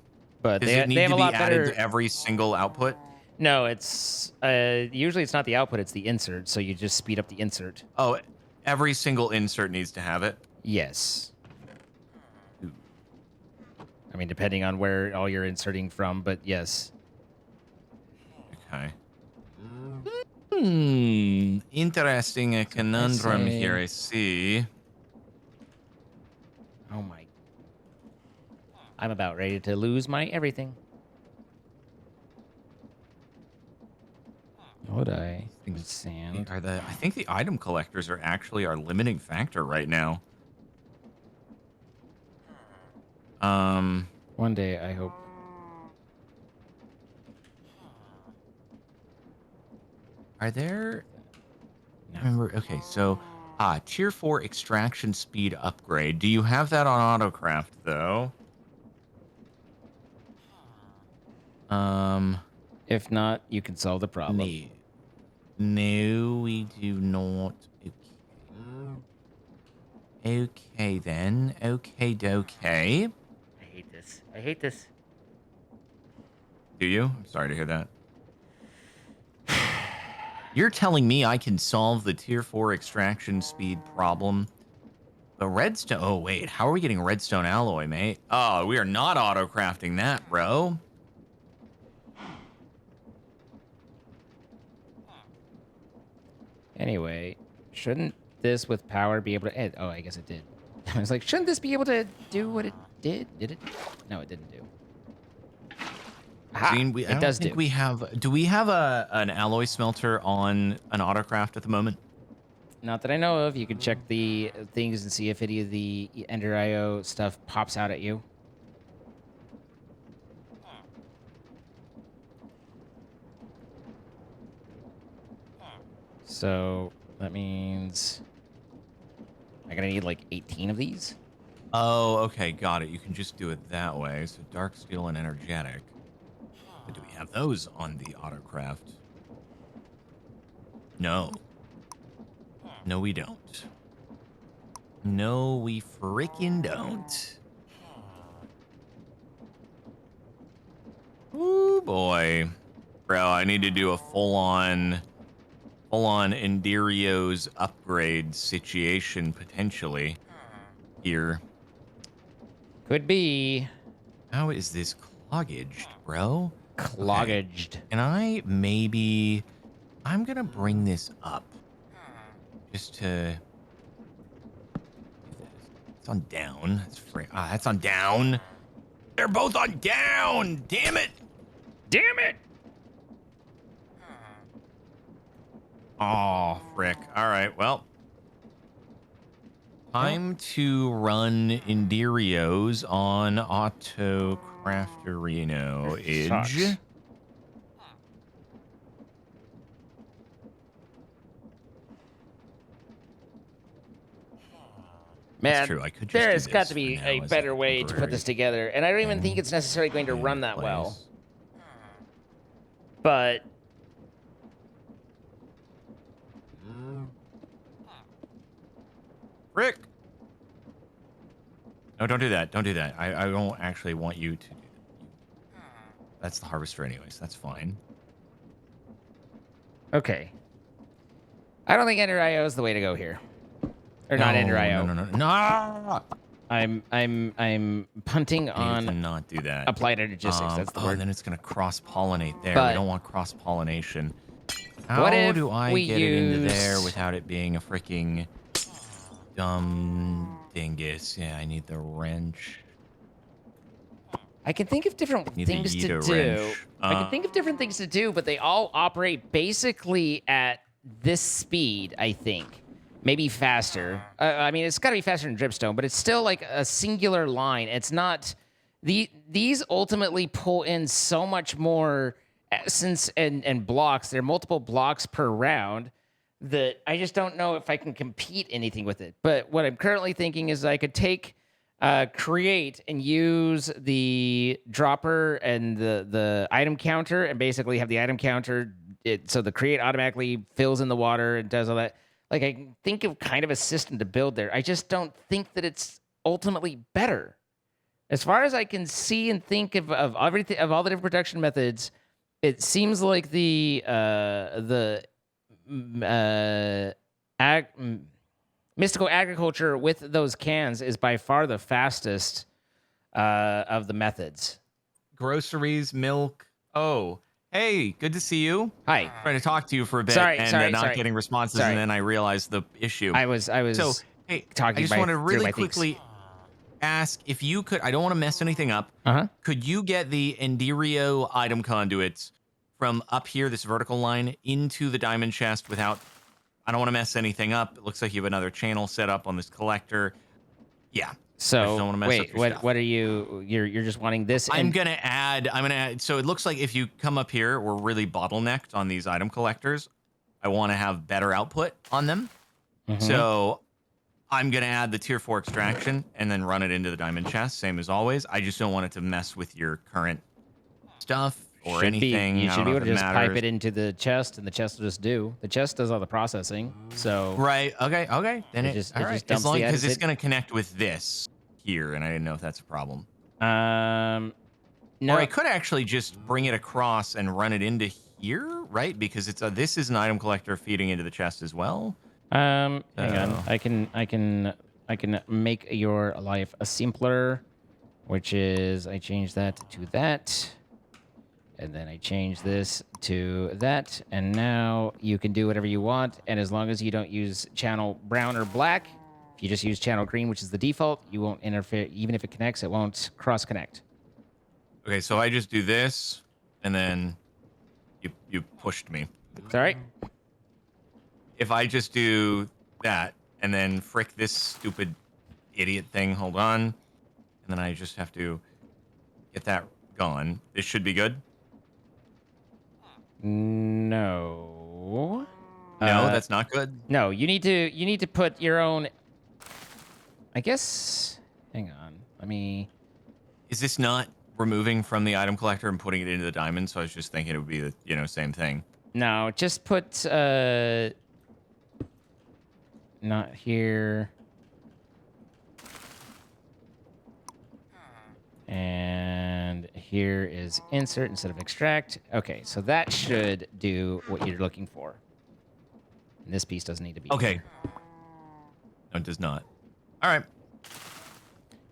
But Does they it need have to a be lot added better. to every single output? No, it's usually it's not the output, it's the insert, so you just speed up the insert. Oh, every single insert needs to have it? Yes. Ooh. I mean, depending on where all you're inserting from, but yes. Okay. Interesting conundrum here, I see. Oh my. I'm about ready to lose my everything. Would I? Sand. I think the item collectors are actually our limiting factor right now. One day, I hope. Are there... No. Remember, okay, so... Tier 4 extraction speed upgrade. Do you have that on Autocraft, though? If not, you can solve the problem. No, we do not. Okay, then. Okay. I hate this. I hate this. Do you? I'm sorry to hear that. You're telling me I can solve the tier 4 extraction speed problem? The redstone... Oh, wait. How are we getting redstone alloy, mate? Oh, we are not auto-crafting that, bro. Anyway, shouldn't this with power be able to... Oh, I guess it did. I was like, shouldn't this be able to do what it did? Did it? No, it didn't do. Aha, Gene, I don't think we have... Do we have an alloy smelter on an autocraft at the moment? Not that I know of. You can check the things and see if any of the Ender IO stuff pops out at you. So that means I'm gonna need like 18 of these. Oh, okay, got it. You can just do it that way. So dark steel and energetic. But do we have those on the autocraft? No. No, we don't. No, we freaking don't. Ooh, boy. Bro, I need to do a full-on Enderio's upgrade situation, potentially, here. Could be. How is this cloggaged, bro? Cloggaged. Okay. And I'm gonna bring this up. Just to... It's on down. That's on down. They're both on down! Damn it! Damn it! Oh, frick. All right, well. Time to run Enderios on Auto Crafterino Edge. Man, true. I could just there do has got this to for be now a as better way to put this together, and I don't even think it's necessarily going to run that well. place. But Rick. No, don't do that. Don't do that. I don't actually want you to do that. That's the harvester anyways. That's fine. okay, I don't think Ender IO is the way to go here, or not Ender IO. No. I'm punting I need to on not do that. applied energistics. That's the And word. then it's gonna cross-pollinate there. But we don't want cross-pollination. what How if do I we get it into use- there without it being a freaking dumb dingus? Yeah, I need the wrench. I can think of different Need the things to Yeta do. wrench. I can think of different things to do, but they all operate basically at this speed, I think. Maybe faster. I mean, it's got to be faster than dripstone, but it's still like a singular line. It's not... These ultimately pull in so much more essence and blocks. There are multiple blocks per round that I just don't know if I can compete anything with it. But what I'm currently thinking is I could take... create and use the dropper and the item counter and basically have the item counter so the create automatically fills in the water and does all that. Like, I can think of kind of a system to build there. I just don't think that it's ultimately better. As far as I can see and think of everything, of all the different production methods, it seems like mystical agriculture with those cans is by far the fastest of the methods. Groceries, milk. Oh, hey, good to see you. Hi. Trying to talk to you for a bit Sorry, and not sorry. getting responses, Sorry. and then I realized the issue. I was So, hey, talking I just by- want to through really my things. quickly ask if you could. I don't want to mess anything up. Uh-huh. Could you get the Enderio item conduits from up here, this vertical line, into the diamond chest without? I don't want to mess anything up. It looks like you have another channel set up on this collector. Yeah. I just don't So wanna mess up wait, your stuff. what are you're just wanting this? I'm gonna add. So it looks like if you come up here, we're really bottlenecked on these item collectors. I want to have better output on them. Mhm. So I'm gonna add the tier 4 extraction and then run it into the diamond chest, same as always. I just don't want it to mess with your current stuff or anything. You I should don't be know able if to just pipe matters. it into the chest, and the chest will just do. The chest does all the processing. So Right. Okay. Then It it just- all it right. just dumps As long the because it's items gonna connect with this here, and I didn't know if that's a problem. no, Or I could actually just bring it across and run it into here, right? Because this is an item collector feeding into the chest as well. hang on. I can make your life a simpler, which is I change that to that. And then I change this to that. And now you can do whatever you want. And as long as you don't use channel brown or black, if you just use channel green, which is the default, you won't interfere. Even if it connects, it won't cross connect. Okay, so I just do this, and then you pushed me. It's all right. If I just do that, and then frick this stupid idiot thing, hold on, and then I just have to get that gone. This should be good. No. No, that's not good. No, you need to put your own. I guess. Hang on. Let me. Is this not removing from the item collector and putting it into the diamond? So I was just thinking it would be the same thing. No, just put not here. And here is insert instead of extract. Okay, so that should do what you're looking for. And this piece doesn't need to be. Okay. here. No, it does not. All right.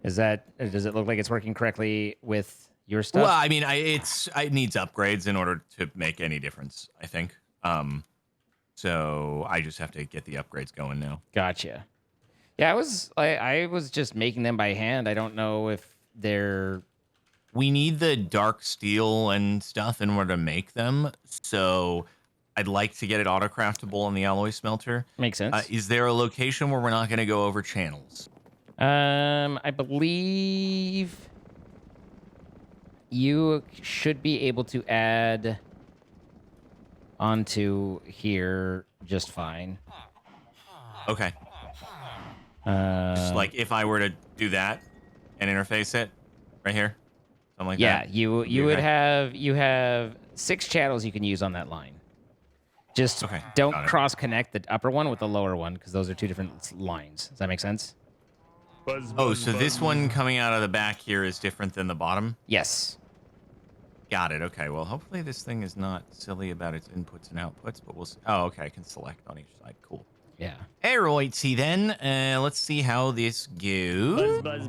Does it look like it's working correctly with your stuff? Well, I mean, it needs upgrades in order to make any difference, I think. So I just have to get the upgrades going now. Gotcha. Yeah, I was just making them by hand. I don't know if they're. We need the dark steel and stuff in order to make them. So I'd like to get it auto-craftable on the alloy smelter. Makes sense. Is there a location where we're not going to go over channels? I believe you should be able to add onto here just fine. Okay. Just like if I were to do that and interface it right here, something like yeah, that. you would have 6 channels you can use on that line. Just Okay, don't got it. cross connect the upper one with the lower one because those are 2 different lines. Does that make sense? Oh, so this one coming out of the back here is different than the bottom? Yes. Got it. Okay, well, hopefully this thing is not silly about its inputs and outputs, but we'll see. Oh, okay, I can select on each side. Cool. Yeah. All right, see then. Let's see how this goes. Buzz.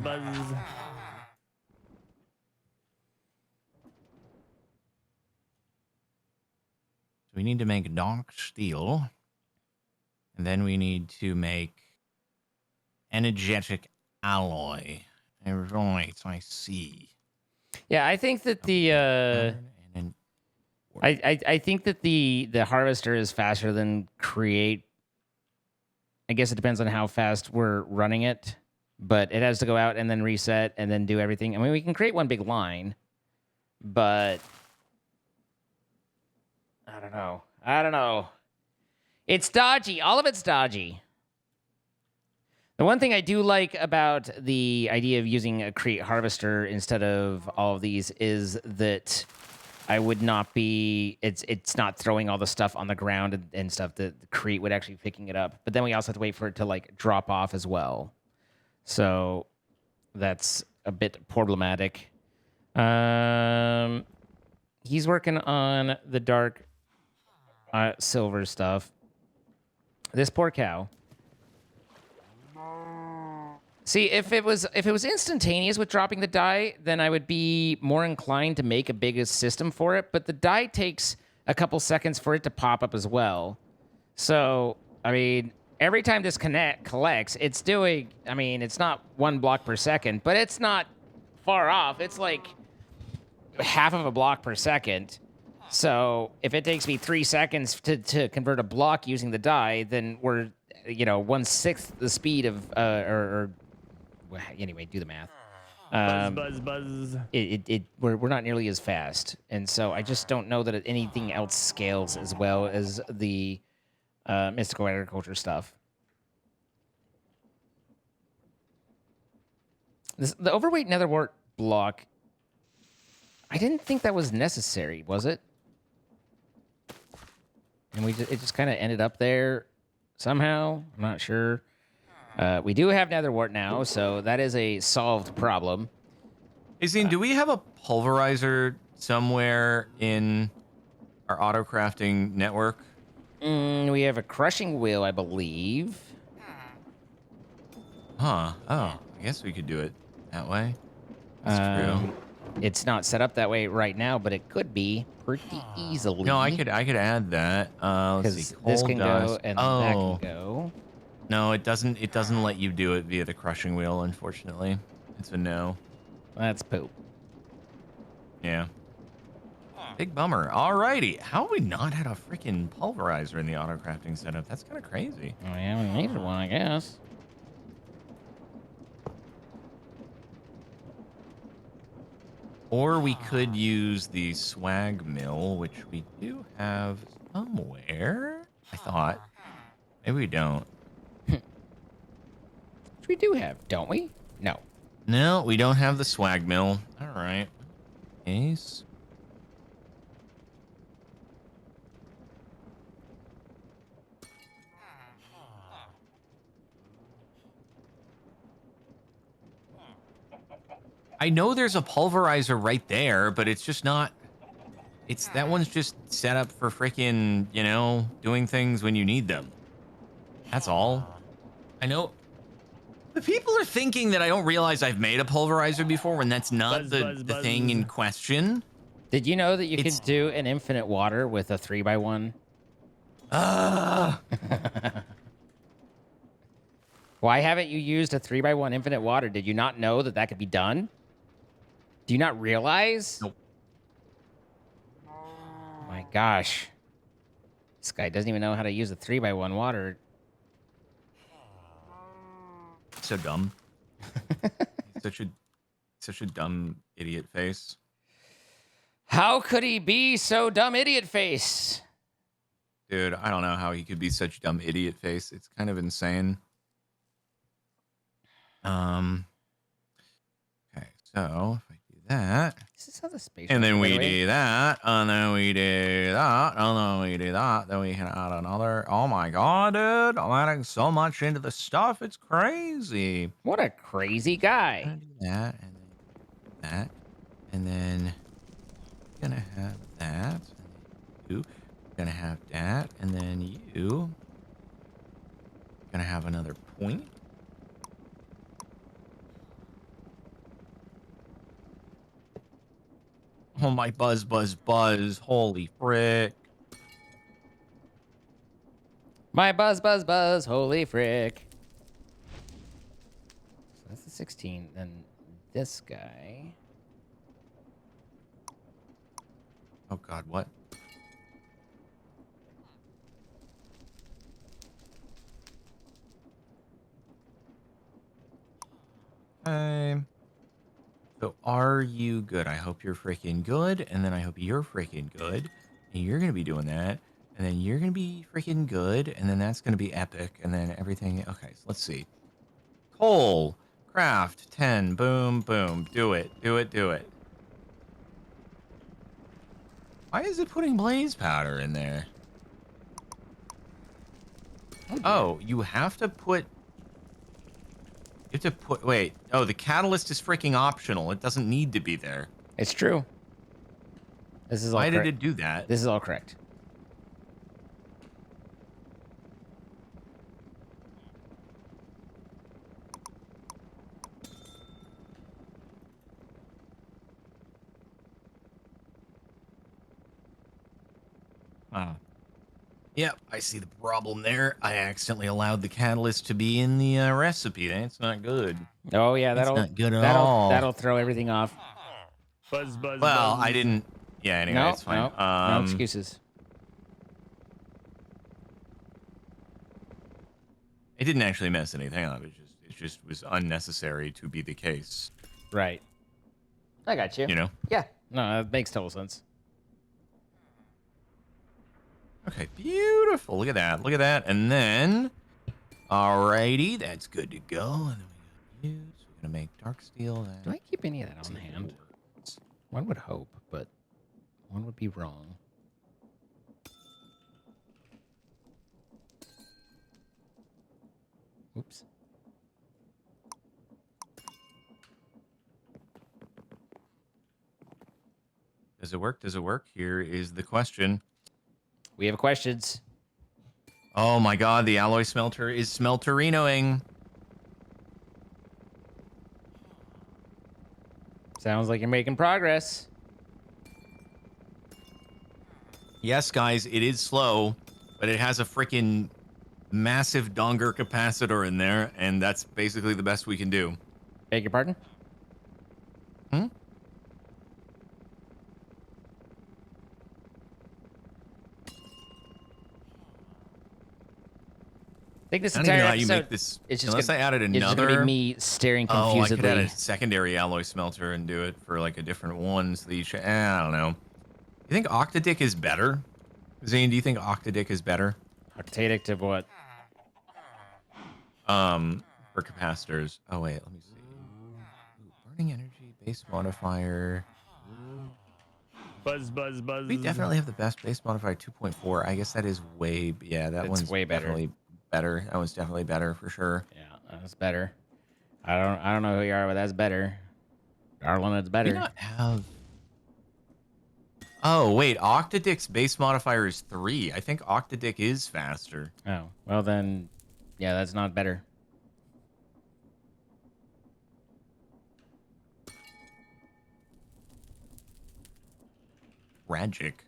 We need to make dark steel. And then we need to make energetic alloy. Right, I see. Yeah, I think that the I think that the harvester is faster than create. I guess it depends on how fast we're running it, but it has to go out and then reset and then do everything. I mean, we can create one big line, but I don't know. It's dodgy. All of it's dodgy. The one thing I do like about the idea of using a create harvester instead of all of these is that I would not be, it's not throwing all the stuff on the ground and stuff. The create would actually be picking it up. But then we also have to wait for it to like drop off as well. So that's a bit problematic. He's working on the dark silver stuff. This poor cow. See, if it was instantaneous with dropping the dye, then I would be more inclined to make a bigger system for it. But the dye takes a couple seconds for it to pop up as well. So, I mean, every time this collects, it's doing, I mean, it's not 1 block per second, but it's not far off. It's like half of a block per second. So if it takes me 3 seconds to convert a block using the dye, then we're, 1/6 the speed of, anyway, do the math. Buzz. We're not nearly as fast, and so I just don't know that anything else scales as well as the mystical agriculture stuff. The overweight nether wart block, I didn't think that was necessary, was it? And it just kind of ended up there somehow. I'm not sure. We do have nether wart now, so that is a solved problem. Hey, Zine, do we have a pulverizer somewhere in our auto crafting network? We have a crushing wheel, I believe. Huh. Oh, I guess we could do it that way. That's true. It's not set up that way right now, but it could be pretty easily. No, I could add that. Let's see. This Coal can dust. go and that can go. No, it doesn't. It doesn't let you do it via the crushing wheel. Unfortunately, it's a no. That's poop. Yeah. Big bummer. Alrighty. How have we not had a freaking pulverizer in the auto crafting setup? That's kind of crazy. Oh, yeah, we needed one, I guess. Or we could use the swag mill, which we do have somewhere. I thought. Maybe we don't. Which we do have, don't we? No. No, we don't have the swag mill. All right. Ace. I know there's a pulverizer right there, but it's just not. That one's just set up for freaking, doing things when you need them. That's all. I know. The people are thinking that I don't realize I've made a pulverizer before when that's not the thing in question. Did you know that you could do an infinite water with a 3x1? Why haven't you used a 3x1 infinite water? Did you not know that could be done? Do you not realize? Nope. Oh my gosh. This guy doesn't even know how to use a 3x1 water. So dumb. such a dumb idiot face. How could he be so dumb idiot face? Dude, I don't know how he could be such dumb idiot face. It's kind of insane. Okay, so if I do that, This is how the space. and then by the we way. do that, and then we do that, and then we do that, then we can add another. Oh my god, dude! I'm adding so much into the stuff, it's crazy. What a crazy guy. Gonna do that, and then that, and then gonna have that, and then you gonna have that, and then you gonna have another point. Oh my buzz, buzz, buzz! Holy frick! My buzz, buzz, buzz. Holy frick. So that's the 16. Then this guy. Oh god, what? So are you good? I hope you're freaking good, and then I hope you're freaking good, and you're gonna be doing that, and then you're gonna be freaking good, and then that's gonna be epic, and then everything. Okay, so let's see. Coal, craft, 10, boom, boom. Do it, do it, do it. Why is it putting blaze powder in there? Oh, you have to put. You have to put. Wait. Oh, the catalyst is freaking optional. It doesn't need to be there. It's true. This is all Why did correct. it do that? This is all correct. Oh. Yep, I see the problem there. I accidentally allowed the catalyst to be in the recipe. That's not good. Oh yeah, That's that'll not good at that'll all. that'll throw everything off. Buzz, buzz, Well, buzz. I didn't. Yeah, anyway, No, it's fine. no excuses. It didn't actually mess anything up. It just was unnecessary to be the case. Right. I got you. You know? Yeah. No, that makes total sense. Okay, beautiful. Look at that. Look at that. And then, alrighty, that's good to go. And then we got use. We're gonna make dark steel. Do I keep any of that on hand? One would hope, but one would be wrong. Oops. Does it work? Does it work? Here is the question. We have questions. Oh my god, the alloy smelter is smelterinoing. Sounds like you're making progress. Yes, guys, it is slow, but it has a freaking massive donger capacitor in there, and that's basically the best we can do. Beg your pardon? Hmm? I think this I don't even entire know how you episode, make this. it's just Unless gonna, I added it's just another. gonna be me staring Oh, I confusedly. could add a secondary alloy smelter and do it for like a different one. So that each, I don't know. You think Octadic is better? Zane, do you think Octadic is better? Octadic to what? For capacitors. Oh wait, let me see. Ooh, burning energy, base modifier. Buzz, buzz, buzz. We definitely have the best base modifier 2.4. I guess that is way. Yeah, that It's one's way better. Definitely better. That one's definitely better for sure. Yeah, that's better. I don't know who you are, but that's better. Darlin, it's Do better. we not have? Oh wait, Octadic's base modifier is 3. I think Octadic is faster. Oh, well then, yeah, that's not better. Tragic.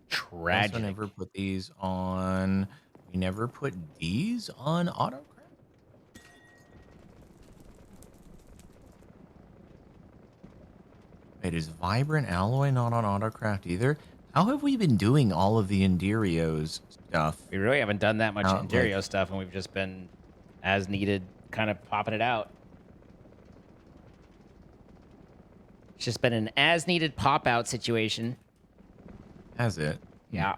Tragic. Also never put these on. We never put these on autocraft. Wait, is vibrant alloy not on autocraft either? How have we been doing all of the Indirios stuff? We really haven't done that much Like- Inderio stuff, and we've just been as needed, kind of popping it out. It's just been an as needed pop out situation. Has it? Yeah.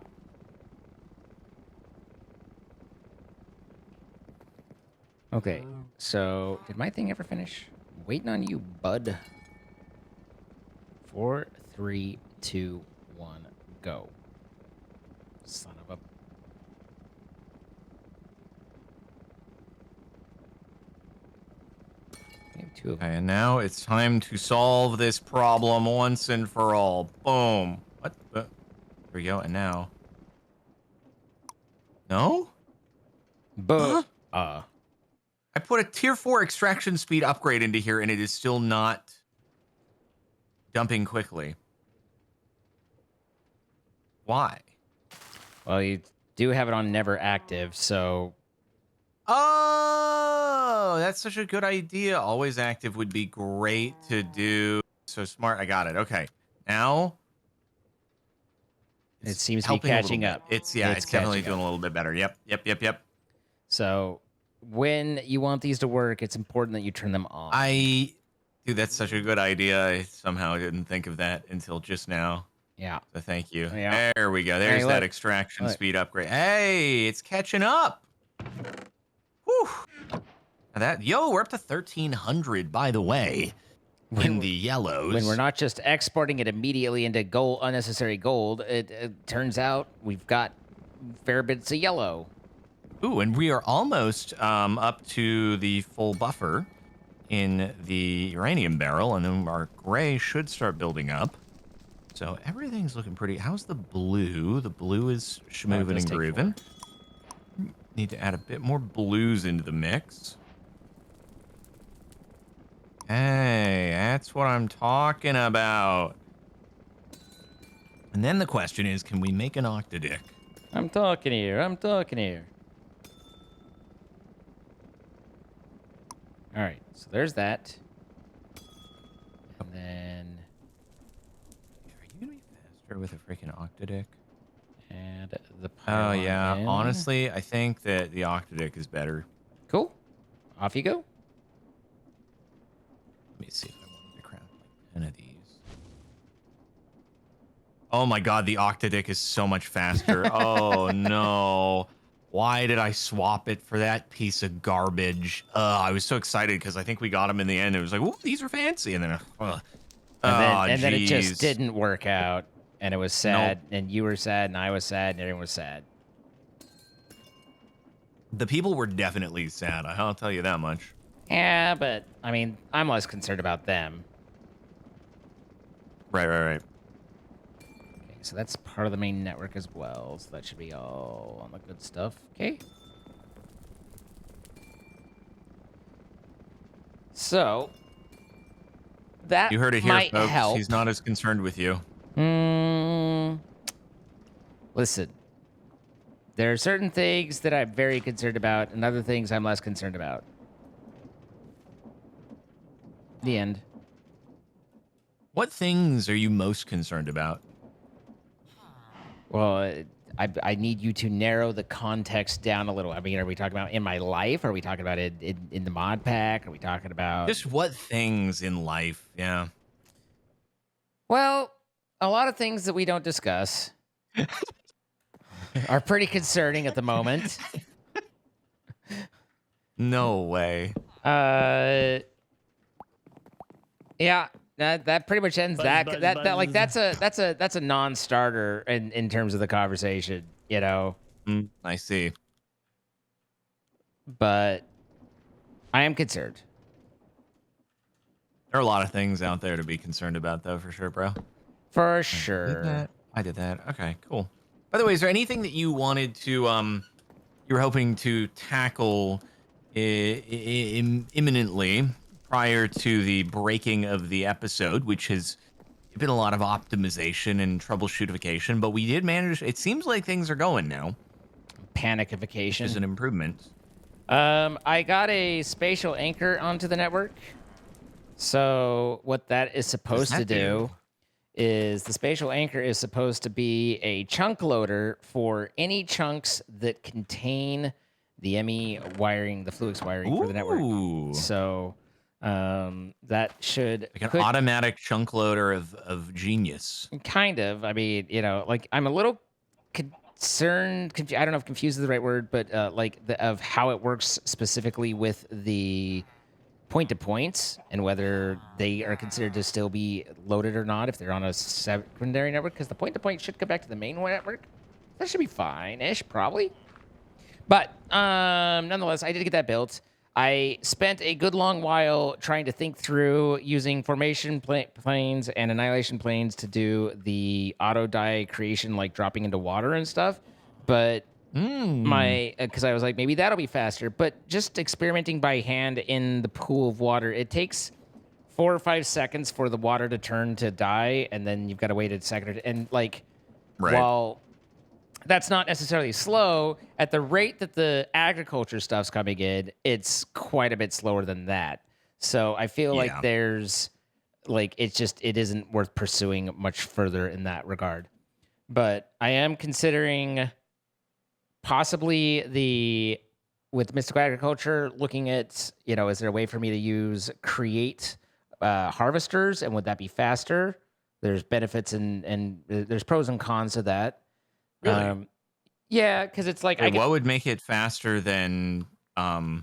Okay, so did my thing ever finish? Waiting on you, bud. 4, 3, 2, 1, go. Son of a... We have 2 of them. Okay, and now it's time to solve this problem once and for all. Boom. What? There we go. And now. No? But, I put a tier 4 extraction speed upgrade into here, and it is still not dumping quickly. Why? well, you do have it on never active, so... Oh, that's such a good idea. Always active would be great to do. So smart. I got it. Okay. Now It seems to be helping a little catching bit. up. It's definitely catching doing up. a little bit better. Yep. So when you want these to work, it's important that you turn them on. Dude, that's such a good idea. I somehow didn't think of that until just now. Yeah. So thank you. Yeah. There we go. There's Hey, that look. extraction Look. speed upgrade. Hey, it's catching up. Whew. We're up to 1,300, by the way, in the yellows. When we're not just exporting it immediately into gold, unnecessary gold, it turns out we've got fair bits of yellow. Ooh, and we are almost up to the full buffer in the uranium barrel, and then our gray should start building up. So everything's looking pretty. How's the blue? The blue is schmoving and grooving. Need to add a bit more blues into the mix. Hey, that's what I'm talking about. And then the question is, can we make an octadick? I'm talking here. All right, so there's that. And then Are you gonna be faster with a freaking octadick? add the Oh pylon yeah, in. honestly, I think that the octadick is better. Cool. Off you go. Let me see if I wanted to craft like 10 of these. Oh my god, the octadick is so much faster. Oh no. Why did I swap it for that piece of garbage? I was so excited because I think we got them in the end. It was like, "Ooh, these are fancy," and then, And then it just jeez. didn't work out, and it was sad, and you were sad, and I was sad, and everyone was sad. The people were definitely sad. I'll tell you that much. Yeah, but I mean, I'm less concerned about them. Right. Okay, so that's part of the main network as well, so that should be all on the good stuff. Okay. So that You heard it here, might folks. help. He's not as concerned with you. Listen, there are certain things that I'm very concerned about, and other things I'm less concerned about. The end. What things are you most concerned about? Well, I need you to narrow the context down a little. I mean, are we talking about in my life? Are we talking about it in the mod pack? Are we talking about... Just what things in life? Yeah. Well, a lot of things that we don't discuss are pretty concerning at the moment. No way. Yeah, that pretty much ends Buzz, that's a non-starter in terms of the conversation, you know. I see. But I am concerned. There are a lot of things out there to be concerned about, though, for sure, bro. For sure. I did that. Okay, cool. By the way, is there anything that you wanted to, you were hoping to tackle imminently prior to the breaking of the episode, which has been a lot of optimization and troubleshootification, but we did manage. It seems like things are going now. Panicification is an improvement. I got a spatial anchor onto the network. So what that is supposed to do is the spatial anchor is supposed to be a chunk loader for any chunks that contain the ME wiring, the Fluix wiring for the network. So that should like an automatic chunk loader of genius. Kind of. I mean, you know, like I'm a little I don't know if confused is the right word, but of how it works specifically with the point-to-points and whether they are considered to still be loaded or not if they're on a secondary network, because the point-to-point should go back to the main network. That should be fine-ish, probably. But nonetheless, I did get that built. I spent a good long while trying to think through using formation planes and annihilation planes to do the auto die creation, like dropping into water and stuff. But because I was like, maybe that'll be faster. But just experimenting by hand in the pool of water, it takes 4 or 5 seconds for the water to turn to die, and then you've got to wait a second. And while that's not necessarily slow, at the rate that the agriculture stuff's coming in, it's quite a bit slower than that. So I feel like there's it isn't worth pursuing much further in that regard. But I am considering possibly with mystical agriculture, looking at, is there a way for me to create harvesters, and would that be faster? There's benefits and there's pros and cons to that. Really? Yeah, because it's like what would make it faster than you're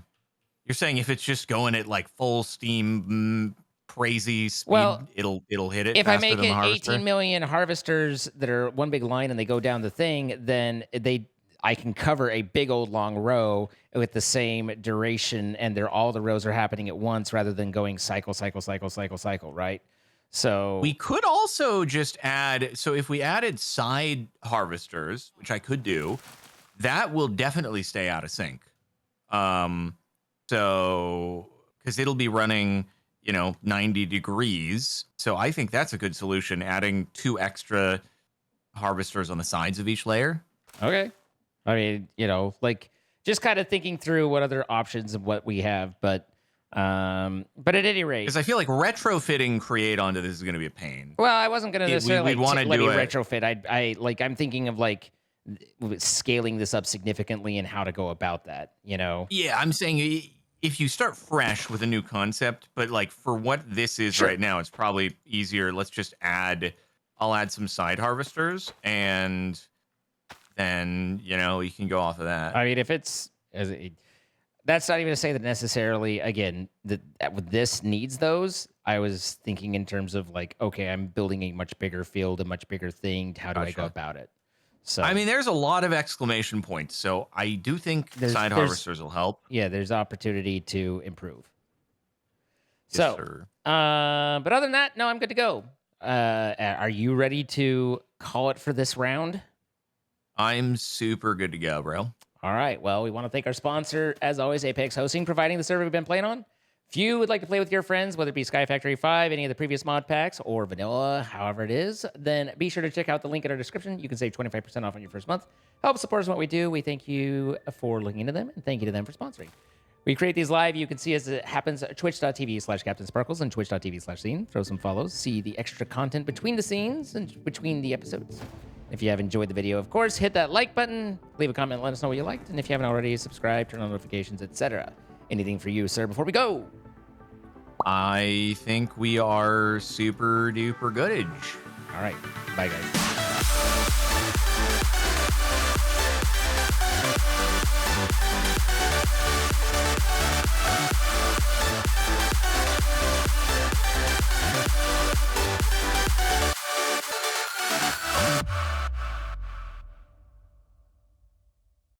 saying if it's just going at like full steam crazy speed, it'll hit it if faster I make than the it harvester? 18 million harvesters that are one big line and they go down the thing, then I can cover a big old long row with the same duration, and all the rows are happening at once rather than going cycle, right? So We could also just add, so if we added side harvesters, which I could do, that will definitely stay out of sync. So, because it'll be running, 90 degrees. So I think that's a good solution, adding 2 extra harvesters on the sides of each layer. Okay. I mean, just kind of thinking through what other options and what we have, but at any rate, Because I feel like retrofitting Create onto this is going to be a pain. well, I wasn't going to necessarily we'd wanna let me do it. retrofit. I'm thinking of scaling this up significantly and how to go about that, Yeah, I'm saying if you start fresh with a new concept, but for what this is Sure. right now, it's probably easier. Let's just I'll add some side harvesters, and then, you can go off of that. I mean, if it's that's not even to say that necessarily, again, that this needs those. I was thinking in terms of okay, I'm building a much bigger field, a much bigger thing. How do I go Gotcha. about it? So I mean, there's a lot of exclamation points, so I do think side harvesters will help. yeah, there's opportunity to improve. Yes, sir. But other than that, no, I'm good to go. Are you ready to call it for this round? I'm super good to go, bro. All right. Well, we want to thank our sponsor, as always, Apex Hosting, providing the server we've been playing on. If you would like to play with your friends, whether it be SkyFactory 5, any of the previous mod packs, or vanilla, however it is, then be sure to check out the link in our description. You can save 25% off on your first month. Help support us in what we do. We thank you for looking into them, and thank you to them for sponsoring. We create these live. You can see as it happens at twitch.tv/CaptainSparklez and twitch.tv/scene. Throw some follows. See the extra content between the scenes and between the episodes. If you have enjoyed the video, of course, hit that like button, leave a comment, let us know what you liked, and if you haven't already, subscribe, turn on notifications, etc. Anything for you, sir, before we go? I think we are super duper goodage. All right. Bye, guys.